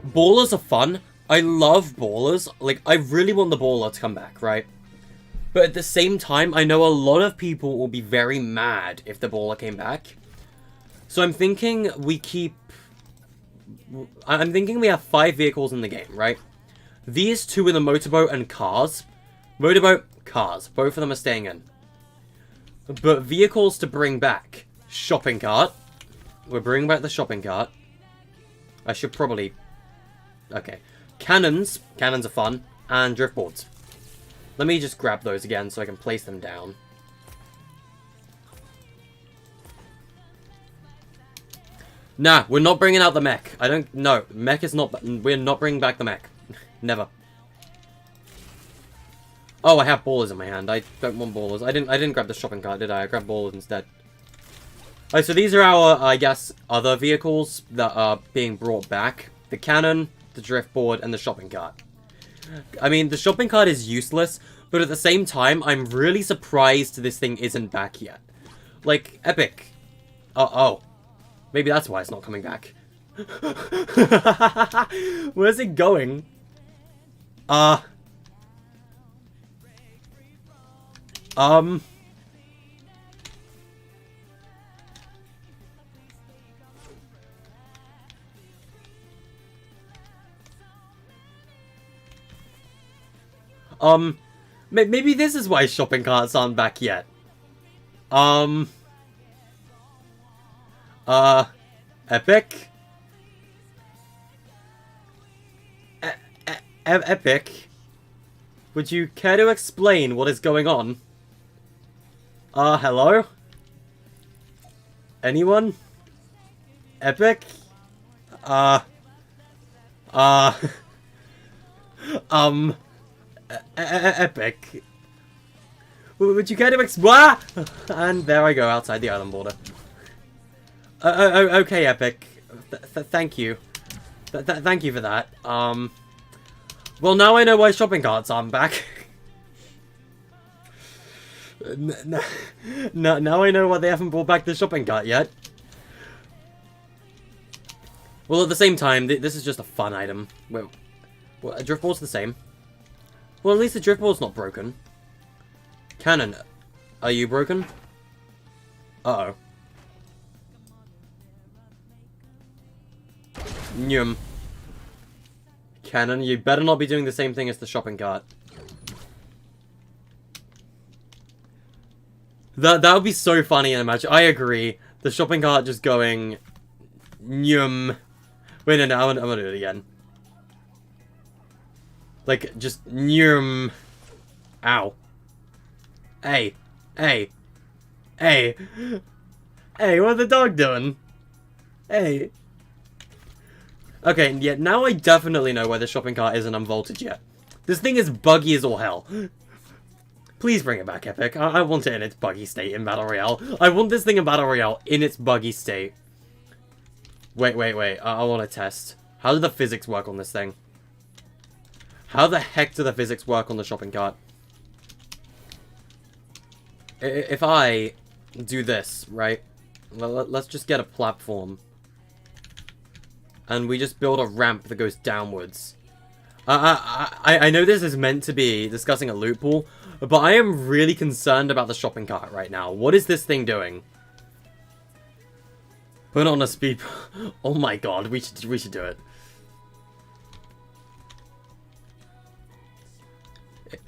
Ballers are fun. I love ballers. Like, I really want the baller to come back, right? But at the same time, I know a lot of people will be very mad if the baller came back. So I'm thinking we keep... I'm thinking we have 5 vehicles in the game, right? These 2 are the motorboat and cars. Motorboat, cars. Both of them are staying in. But vehicles to bring back. Shopping cart. We're bringing back the shopping cart. I should probably... Okay. Cannons. Cannons are fun. And drift boards. Let me just grab those again so I can place them down. Nah, we're not bringing out the mech. I don't... No, mech is not... We're not bringing back the mech. Never. Oh, I have ballers in my hand. I don't want ballers. I didn't grab the shopping cart, did I? I grabbed ballers instead. Alright, so these are our, I guess, other vehicles that are being brought back. The cannon, the drift board, and the shopping cart. I mean, the shopping cart is useless, but at the same time, I'm really surprised this thing isn't back yet. Like, epic. Oh. Maybe that's why it's not coming back. Where's it going? Maybe this is why shopping carts aren't back yet. Epic? Epic? Would you care to explain what is going on? Hello? Anyone? Epic? Epic. Would you care to explain? And there I go, outside the island border. Okay, Epic. Thank you. Thank you for that. Well, now I know why shopping carts aren't back. Now I know why they haven't brought back the shopping cart yet. Well, at the same time, this is just a fun item. Well, a drift ball's the same. Well, at least the drift ball's not broken. Cannon, are you broken? Uh-oh. Nyum. Cannon, you better not be doing the same thing as the shopping cart. That would be so funny in a match. I agree. The shopping cart just going... Nyum. Wait, no, I'm gonna do it again. Like, just nyum. Ow. Hey. Hey. Hey. Hey, what's the dog doing? Hey. Okay, yeah, now I definitely know why the shopping cart isn't unvaulted yet. This thing is buggy as all hell. Please bring it back, Epic. I want it in its buggy state in Battle Royale. I want this thing in Battle Royale in its buggy state. Wait. I want to test. How do the physics work on this thing? How the heck do the physics work on the shopping cart? If I do this, right? Let's just get a platform. And we just build a ramp that goes downwards. I know this is meant to be discussing a loot pool, but I am really concerned about the shopping cart right now. What is this thing doing? Put on a speed... Oh my god, we should do it.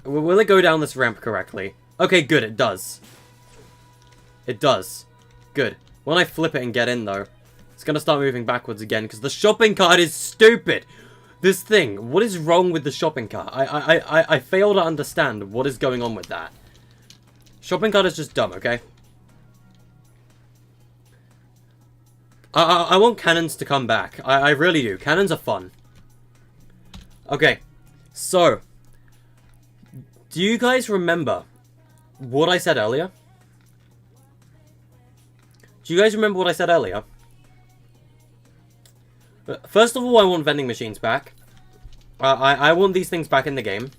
Will it go down this ramp correctly? Okay, good, it does. It does. Good. When I flip it and get in, though, it's gonna start moving backwards again, because the shopping cart is stupid! This thing, what is wrong with the shopping cart? I fail to understand what is going on with that. Shopping cart is just dumb, okay? I want cannons to come back. I really do. Cannons are fun. Okay, so... Do you guys remember what I said earlier? Do you guys remember what I said earlier? First of all, I want vending machines back. I want these things back in the game.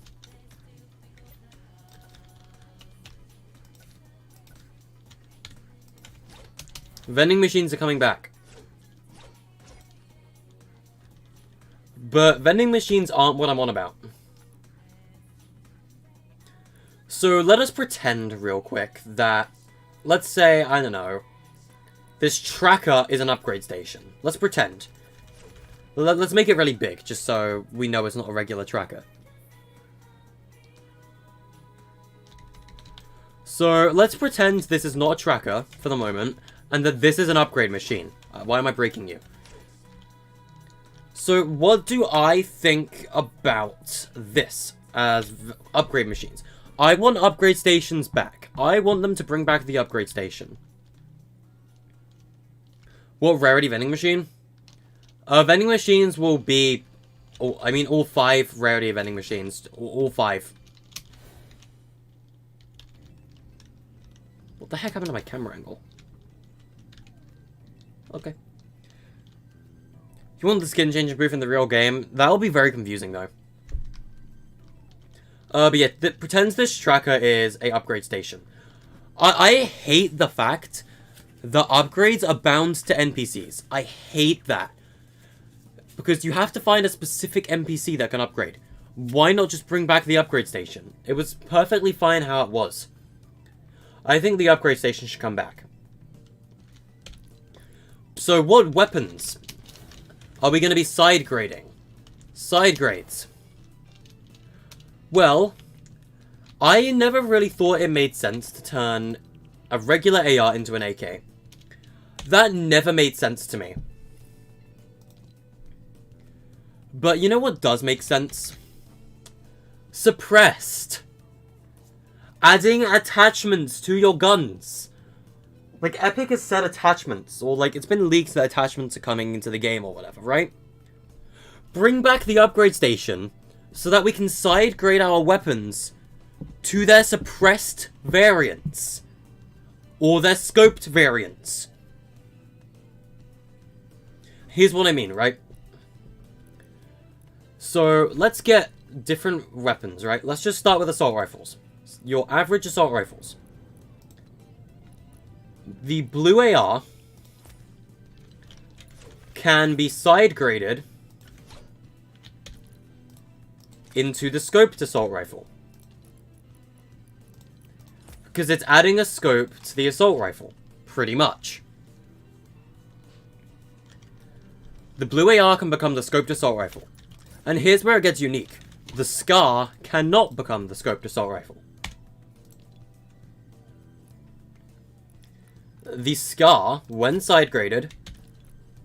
Vending machines are coming back. But vending machines aren't what I'm on about. So let us pretend real quick that, let's say, I don't know, this tracker is an upgrade station. Let's pretend. Let's make it really big, just so we know it's not a regular tracker. So let's pretend this is not a tracker for the moment, and that this is an upgrade machine. Why am I breaking you? So what do I think about this as upgrade machines? I want upgrade stations back. I want them to bring back the upgrade station. What rarity vending machine? Vending machines will be... all 5 rarity vending machines. All 5. What the heck happened to my camera angle? Okay. If you want the skin changing booth in the real game, that'll be very confusing though. But yeah, pretends this tracker is a upgrade station. I hate the fact that upgrades are bound to NPCs. I hate that. Because you have to find a specific NPC that can upgrade. Why not just bring back the upgrade station? It was perfectly fine how it was. I think the upgrade station should come back. So what weapons are we going to be side grading? Side grades. Well, I never really thought it made sense to turn a regular AR into an AK. That never made sense to me. But you know what does make sense? Suppressed. Adding attachments to your guns. Like, Epic has said attachments, or like, it's been leaked that attachments are coming into the game or whatever, right? Bring back the upgrade station, so that we can side grade our weapons to their suppressed variants. Or their scoped variants. Here's what I mean, right? So, let's get different weapons, right? Let's just start with assault rifles. Your average assault rifles. The blue AR can be side graded into the scoped assault rifle. Because it's adding a scope to the assault rifle. Pretty much. The blue AR can become the scoped assault rifle. And here's where it gets unique. The SCAR cannot become the scoped assault rifle. The SCAR, when side graded,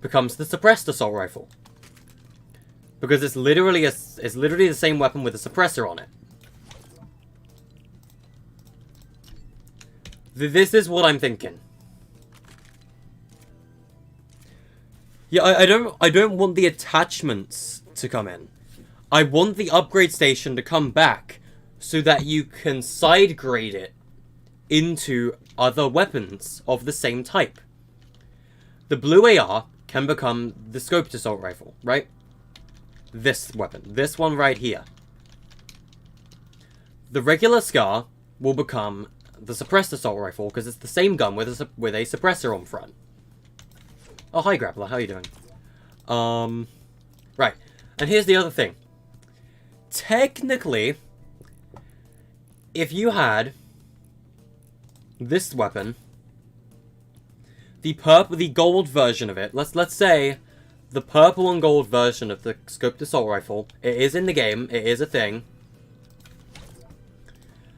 becomes the suppressed assault rifle. Because it's literally the same weapon with a suppressor on it. This is what I'm thinking. Yeah, I don't want the attachments to come in. I want the upgrade station to come back so that you can side grade it into other weapons of the same type. The blue AR can become the scoped assault rifle, right? This weapon. This one right here. The regular SCAR will become the suppressed assault rifle because it's the same gun with a suppressor on front. Oh, hi Grappler, how are you doing? Right. And here's the other thing. Technically, if you had this weapon, the gold version of it, let's say the purple and gold version of the scoped assault rifle, it is in the game, it is a thing.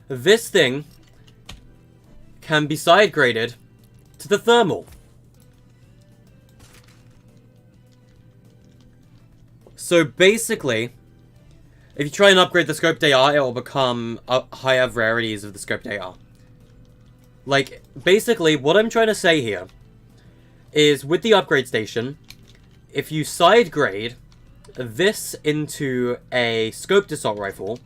This thing can be side graded to the thermal. So basically, if you try and upgrade the scoped AR, it will become higher rarities of the scoped AR. Like, basically, what I'm trying to say here is with the upgrade station, if you side grade this into a scoped assault rifle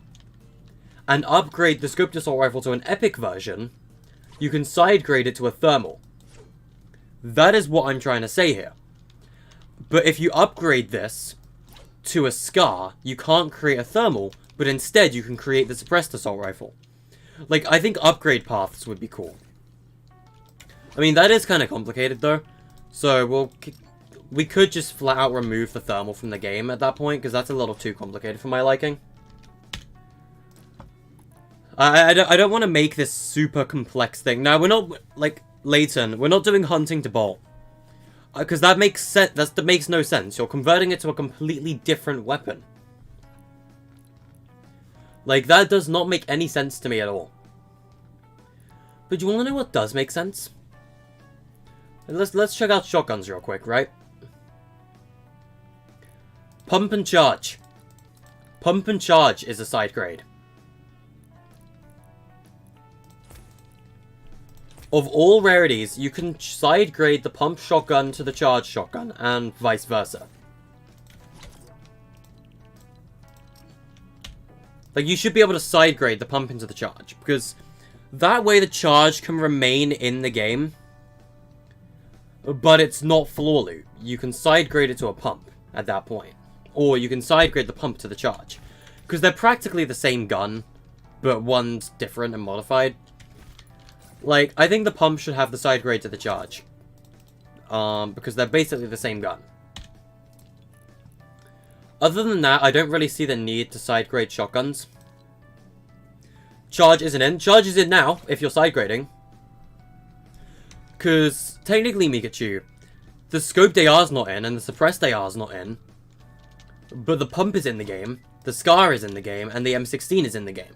and upgrade the scoped assault rifle to an epic version, you can side grade it to a thermal. That is what I'm trying to say here. But if you upgrade this to a SCAR, you can't create a thermal, but instead you can create the suppressed assault rifle. Like, I think upgrade paths would be cool. I mean, that is kind of complicated, though. So, we could just flat out remove the thermal from the game at that point, because that's a little too complicated for my liking. I don't want to make this super complex thing. Now, we're not, like, Leighton, we're not doing hunting to bolt. Because that makes sense. That makes no sense. You're converting it to a completely different weapon. Like, that does not make any sense to me at all. But you want to know what does make sense? Let's check out shotguns real quick, right? Pump and charge. Pump and charge is a side grade. Of all rarities, you can side grade the pump shotgun to the charge shotgun, and vice versa. Like, you should be able to side grade the pump into the charge, because that way the charge can remain in the game, but it's not floor loot. You can side grade it to a pump at that point, or you can side grade the pump to the charge, because they're practically the same gun, but one's different and modified. Like, I think the pump should have the side grade to the charge. Because they're basically the same gun. Other than that, I don't really see the need to side grade shotguns. Charge isn't in. Charge is in now, if you're side grading. Because, technically, Mikachu, the scoped AR's not in, and the suppressed AR's not in. But the pump is in the game, the SCAR is in the game, and the M16 is in the game.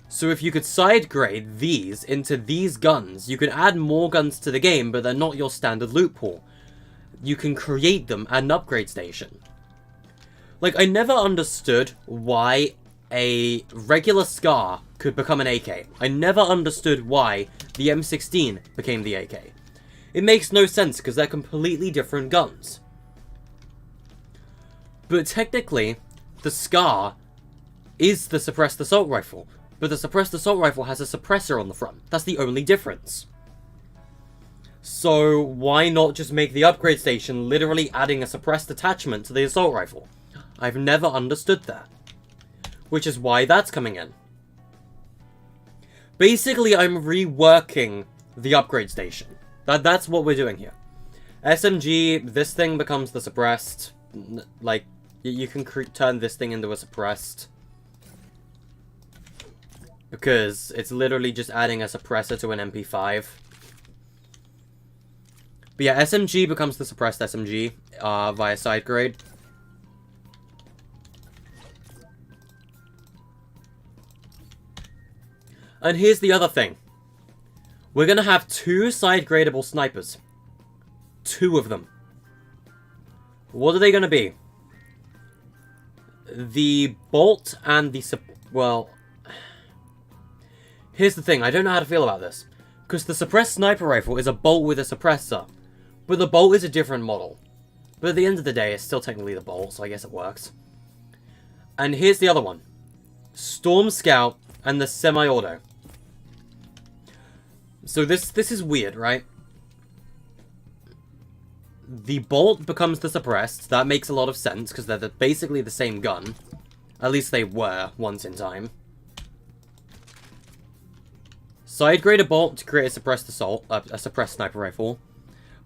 So if you could side grade these into these guns, you could add more guns to the game, but they're not your standard loot pool. You can create them at an upgrade station. Like, I never understood why a regular SCAR could become an AK. I never understood why the M16 became the AK. It makes no sense because they're completely different guns. But technically, the SCAR is the suppressed assault rifle. But the suppressed assault rifle has a suppressor on the front. That's the only difference. So why not just make the upgrade station literally adding a suppressed attachment to the assault rifle? I've never understood that. Which is why that's coming in. Basically, I'm reworking the upgrade station. That's what we're doing here. SMG, this thing becomes the suppressed. Like, you can turn this thing into a suppressed. Because it's literally just adding a suppressor to an MP5. But yeah, SMG becomes the suppressed SMG via side grade. And here's the other thing. We're going to have 2 side gradable snipers. 2 of them. What are they going to be? The bolt and the... Well... Here's the thing, I don't know how to feel about this. Because the suppressed sniper rifle is a bolt with a suppressor. But the bolt is a different model. But at the end of the day, it's still technically the bolt, so I guess it works. And here's the other one. Storm Scout and the semi-auto. So this is weird, right? The bolt becomes the suppressed. That makes a lot of sense, because they're basically the same gun. At least they were, once in time. Side grade a bolt to create a suppressed assault, a suppressed sniper rifle.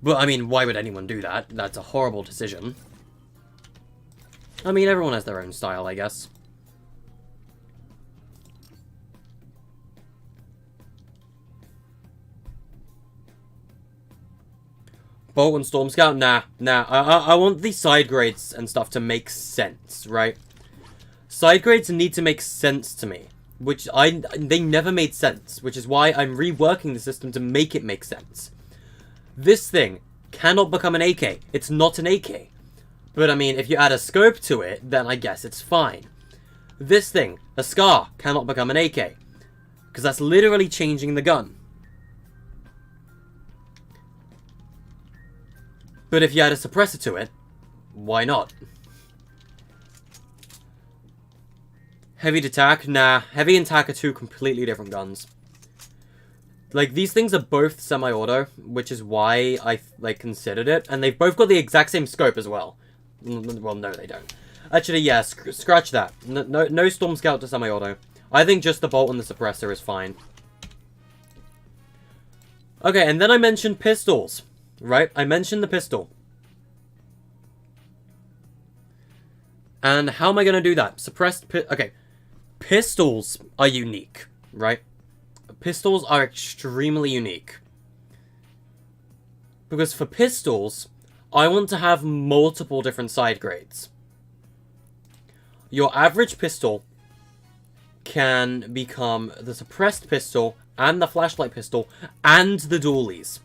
But, I mean, why would anyone do that? That's a horrible decision. I mean, everyone has their own style, I guess. Bolt and Storm Scout? Nah. I want the side grades and stuff to make sense, right? Side grades need to make sense to me. Which they never made sense, which is why I'm reworking the system to make it make sense. This thing cannot become an AK. It's not an AK. But I mean, if you add a scope to it, then I guess it's fine. This thing, a SCAR, cannot become an AK. Because that's literally changing the gun. But if you add a suppressor to it, why not? Heavy to tac? Nah. Heavy and tac are 2 completely different guns. Like, these things are both semi-auto, which is why I, like, considered it. And they've both got the exact same scope as well. Well, no, they don't. Actually, yeah, scratch that. No Storm Scout to semi-auto. I think just the bolt and the suppressor is fine. Okay, and then I mentioned pistols. Right? I mentioned the pistol. And how am I going to do that? Okay, pistols are unique, right? Pistols are extremely unique. Because for pistols, I want to have multiple different side grades. Your average pistol can become the suppressed pistol and the flashlight pistol and the dualies.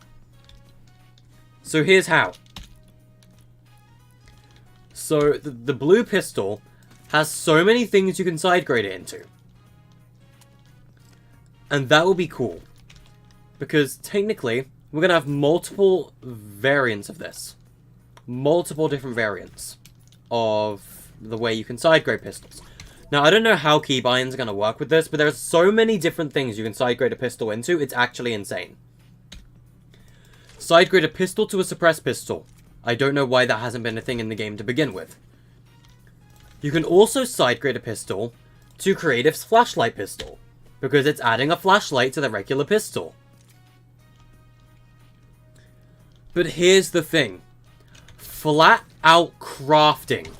So here's how. So the blue pistol has so many things you can side grade it into. And that will be cool. Because technically, we're going to have multiple variants of this. Multiple different variants of the way you can side grade pistols. Now, I don't know how keybinds are going to work with this, but there are so many different things you can side grade a pistol into, it's actually insane. Side grade a pistol to a suppressed pistol. I don't know why that hasn't been a thing in the game to begin with. You can also side grade a pistol to Creative's flashlight pistol, because it's adding a flashlight to the regular pistol. But here's the thing. Flat out crafting.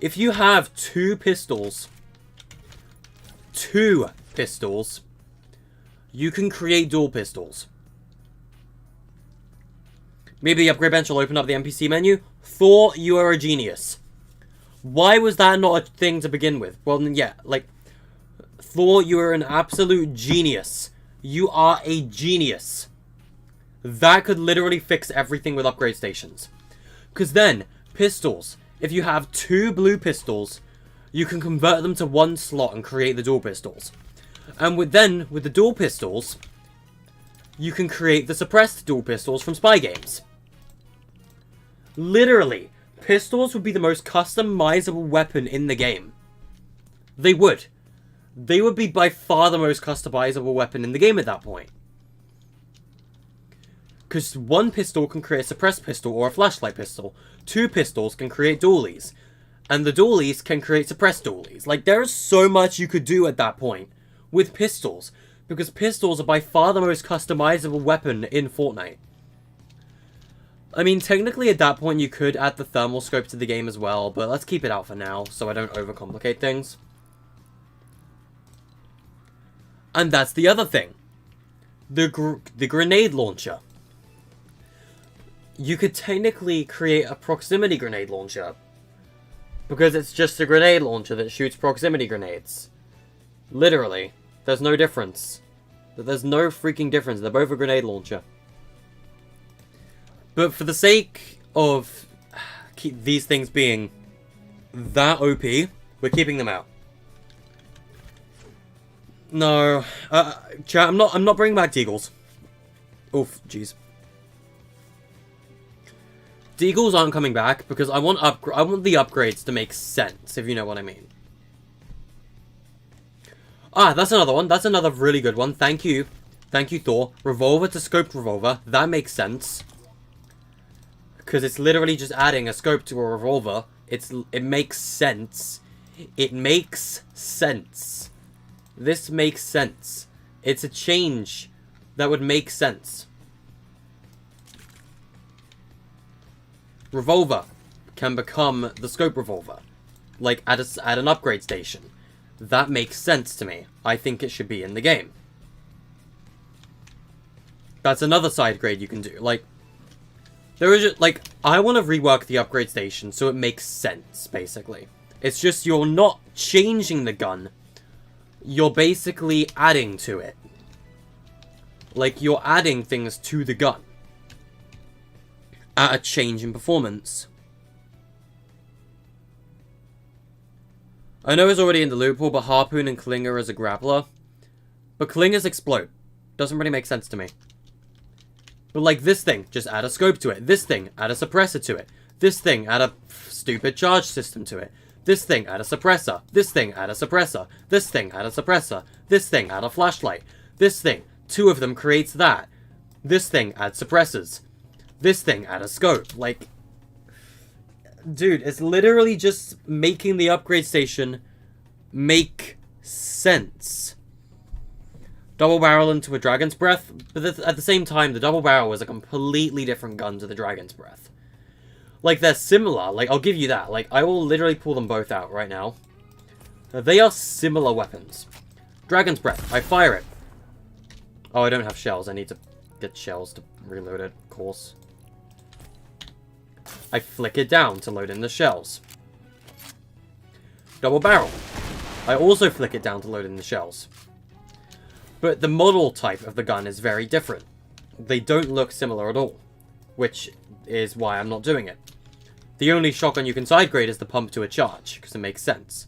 If you have two pistols, you can create dual pistols. Maybe the upgrade bench will open up the NPC menu. Thor, you are a genius. Why was that not a thing to begin with? Well, yeah, like, Thor, you are an absolute genius. You are a genius. That could literally fix everything with upgrade stations. Because then, pistols. If you have two blue pistols, you can convert them to one slot and create the dual pistols. And with the dual pistols, you can create the suppressed dual pistols from spy games. Literally, pistols would be the most customizable weapon in the game. They would. They would be by far the most customizable weapon in the game at that point. Because one pistol can create a suppressed pistol or a flashlight pistol. Two pistols can create dualies. And the dualies can create suppressed dualies. Like, there is so much you could do at that point with pistols. Because pistols are by far the most customizable weapon in Fortnite. I mean, technically at that point you could add the thermal scope to the game as well. But let's keep it out for now so I don't overcomplicate things. And that's the other thing. The grenade launcher. You could technically create a proximity grenade launcher. Because it's just a grenade launcher that shoots proximity grenades. Literally. There's no difference. There's no freaking difference. They're both a grenade launcher. But for the sake of these things being that OP, we're keeping them out. No. Chat, I'm not bringing back Deagles. Oof, jeez. Deagles aren't coming back because I want the upgrades to make sense, if you know what I mean. Ah, that's another one. That's another really good one. Thank you. Thank you, Thor. Revolver to scoped revolver. That makes sense. Because it's literally just adding a scope to a revolver. It makes sense. It makes sense. This makes sense. It's a change that would make sense. Revolver can become the scope revolver. Like, at an upgrade station. That makes sense to me. I think it should be in the game. That's another side grade you can do. Like, there is just, like, I want to rework the upgrade station so it makes sense, basically. It's just you're not changing the gun. You're basically adding to it. Like, you're adding things to the gun. At a change in performance. I know it's already in the loot pool, but Harpoon and Klinger as a grappler. But Klingers explode. Doesn't really make sense to me. But like this thing, just add a scope to it. This thing, add a suppressor to it. This thing, add a stupid charge system to it. This thing, add a suppressor. This thing, add a suppressor. This thing, add a suppressor. This thing, add a flashlight. This thing, two of them creates that. This thing, add suppressors. This thing, add a scope. Like, dude, it's literally just making the upgrade station make sense. Double barrel into a Dragon's Breath, but at the same time, the double barrel is a completely different gun to the Dragon's Breath. Like, they're similar. Like, I'll give you that. Like, I will literally pull them both out right now. They are similar weapons. Dragon's Breath. I fire it. Oh, I don't have shells. I need to get shells to reload it, of course. I flick it down to load in the shells. Double barrel. I also flick it down to load in the shells. But the model type of the gun is very different. They don't look similar at all, which is why I'm not doing it. The only shotgun you can side grade is the pump to a charge, because it makes sense.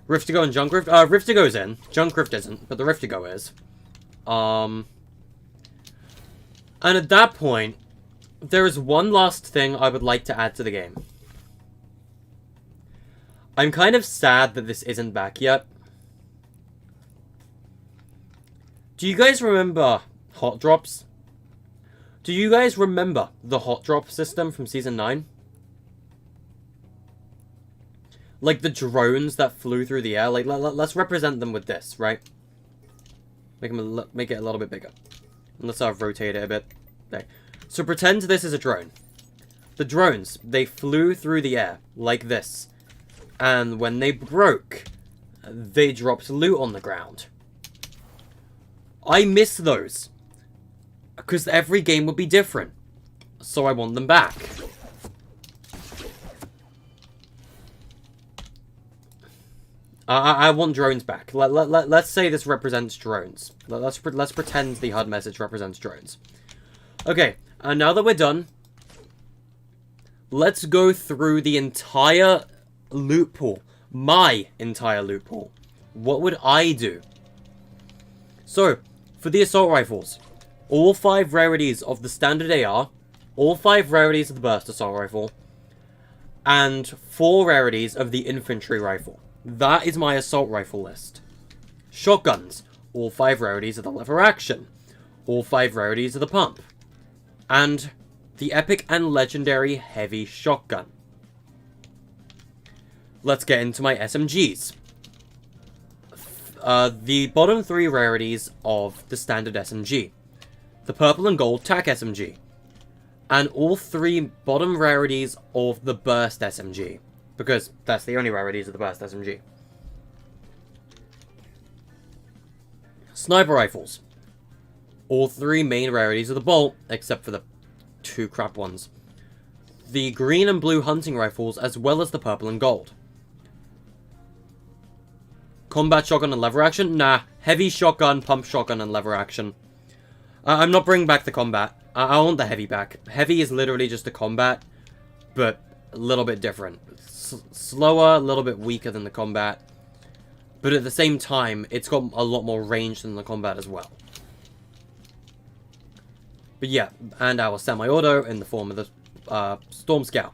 Riftigo and Junk Rift? Riftigo's in. Junk Rift isn't, but the Riftigo is. And at that point, there is one last thing I would like to add to the game. I'm kind of sad that this isn't back yet. Do you guys remember Hot Drops? Do you guys remember the Hot Drop system from Season 9? Like the drones that flew through the air. Like, let's represent them with this, right? Make it a little bit bigger. And let's rotate it a bit. Okay. So pretend this is a drone. The drones, they flew through the air like this. And when they broke, they dropped loot on the ground. I miss those. Because every game would be different. So I want them back. I want drones back. Let's say this represents drones. Let's pretend the HUD message represents drones. Okay, and now that we're done, let's go through the entire loot pool. My entire loot pool. What would I do? So, for the assault rifles, all 5 rarities of the standard AR, all 5 rarities of the burst assault rifle, and 4 rarities of the infantry rifle. That is my assault rifle list. Shotguns, all 5 rarities of the lever action, all 5 rarities of the pump, and the epic and legendary heavy shotgun. Let's get into my SMGs. The bottom 3 rarities of the standard SMG, the purple and gold TAC SMG, and all 3 bottom rarities of the burst SMG, because that's the only rarities of the burst SMG. Sniper rifles, all 3 main rarities of the bolt, except for the 2 crap ones. The green and blue hunting rifles, as well as the purple and gold. Combat shotgun and lever action? Nah. Heavy shotgun, pump shotgun, and lever action. I'm not bringing back the combat. I want the heavy back. Heavy is literally just a combat, but a little bit different. Slower, a little bit weaker than the combat. But at the same time, it's got a lot more range than the combat as well. But yeah, and our semi-auto in the form of the Storm Scout.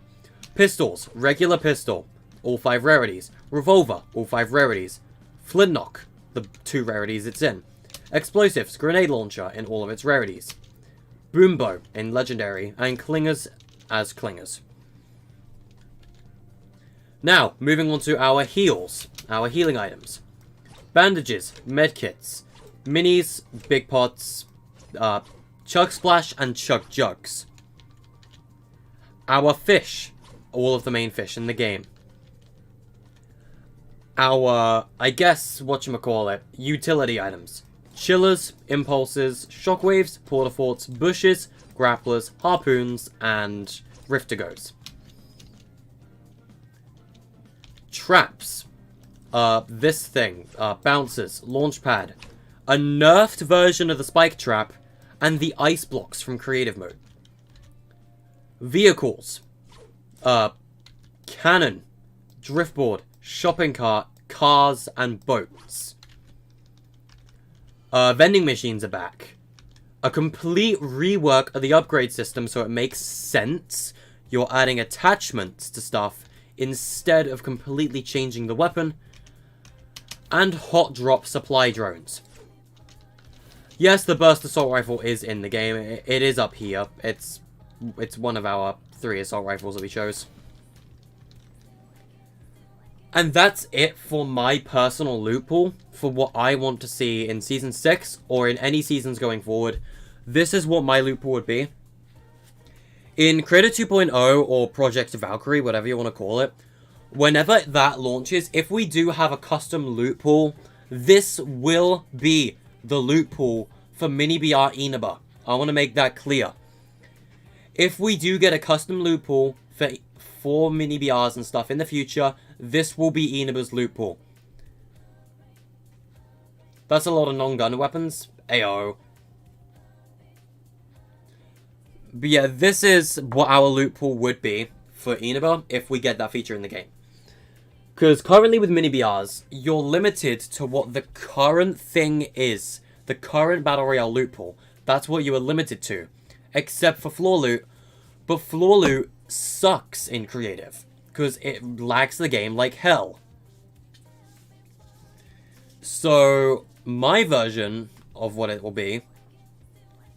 Pistols, regular pistol, all 5 rarities. Revolver, all 5 rarities. Flintlock, the 2 rarities it's in. Explosives, grenade launcher in all of its rarities. Boombow in legendary, and clingers as clingers. Now, moving on to our heals, our healing items. Bandages, medkits, minis, big pots, chug splash, and chug jugs. Our fish, all of the main fish in the game. Our, I guess, whatchamacallit, utility items. Chillers, impulses, shockwaves, portaforts, bushes, grapplers, harpoons, and riftigos. Traps. This thing. Bouncers, launchpad. A nerfed version of the spike trap, and the ice blocks from creative mode. Vehicles. Cannon. Driftboard. Shopping cart, cars, and boats. Vending machines are back. A complete rework of the upgrade system so it makes sense. You're adding attachments to stuff instead of completely changing the weapon. And hot drop supply drones. Yes, the burst assault rifle is in the game. It is up here. It's one of our 3 assault rifles that we chose. And that's it for my personal loot pool, for what I want to see in Season 6, or in any seasons going forward. This is what my loot pool would be. In Creator 2.0 or Project Valkyrie, whatever you want to call it, whenever that launches, if we do have a custom loot pool, this will be the loot pool for Mini BR Inaba. I want to make that clear. If we do get a custom loot pool for Mini BRs and stuff in the future, this will be Inaba's loot pool. That's a lot of non-gun weapons. Ayo. But yeah, this is what our loot pool would be for Inaba if we get that feature in the game. Because currently with Mini BRs, you're limited to what the current thing is. The current Battle Royale loot pool. That's what you are limited to. Except for floor loot. But floor loot sucks in Creative. Because it lags the game like hell. So, my version of what it will be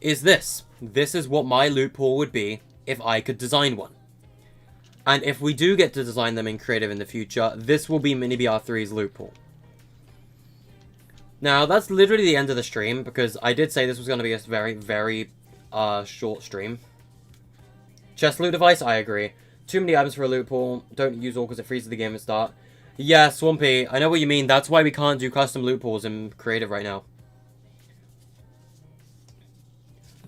is this. This is what my loot pool would be if I could design one. And if we do get to design them in Creative in the future, this will be Mini BR3's loot pool. Now, that's literally the end of the stream, because I did say this was going to be a very, very short stream. Chest loot device, I agree. Too many items for a loot pool. Don't use all because it freezes the game at start. Yeah, Swampy, I know what you mean. That's why we can't do custom loot pools in Creative right now.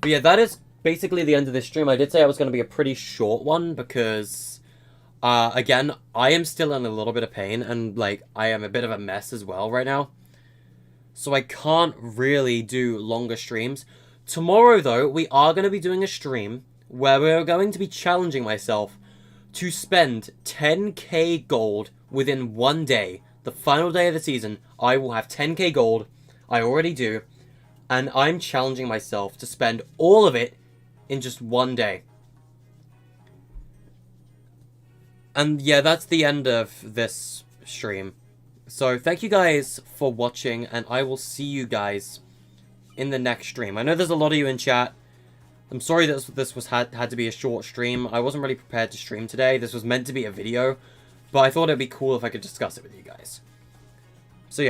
But yeah, that is basically the end of this stream. I did say it was going to be a pretty short one, because, again, I am still in a little bit of pain, and, like, I am a bit of a mess as well right now. So I can't really do longer streams. Tomorrow, though, we are going to be doing a stream where we're going to be challenging myself to spend 10k gold within one day. The final day of the season, I will have 10k gold. I already do. And I'm challenging myself to spend all of it in just one day. And yeah, that's the end of this stream. So thank you guys for watching, and I will see you guys in the next stream. I know there's a lot of you in chat. I'm sorry that this had to be a short stream. I wasn't really prepared to stream today. This was meant to be a video, but I thought it'd be cool if I could discuss it with you guys. So yeah,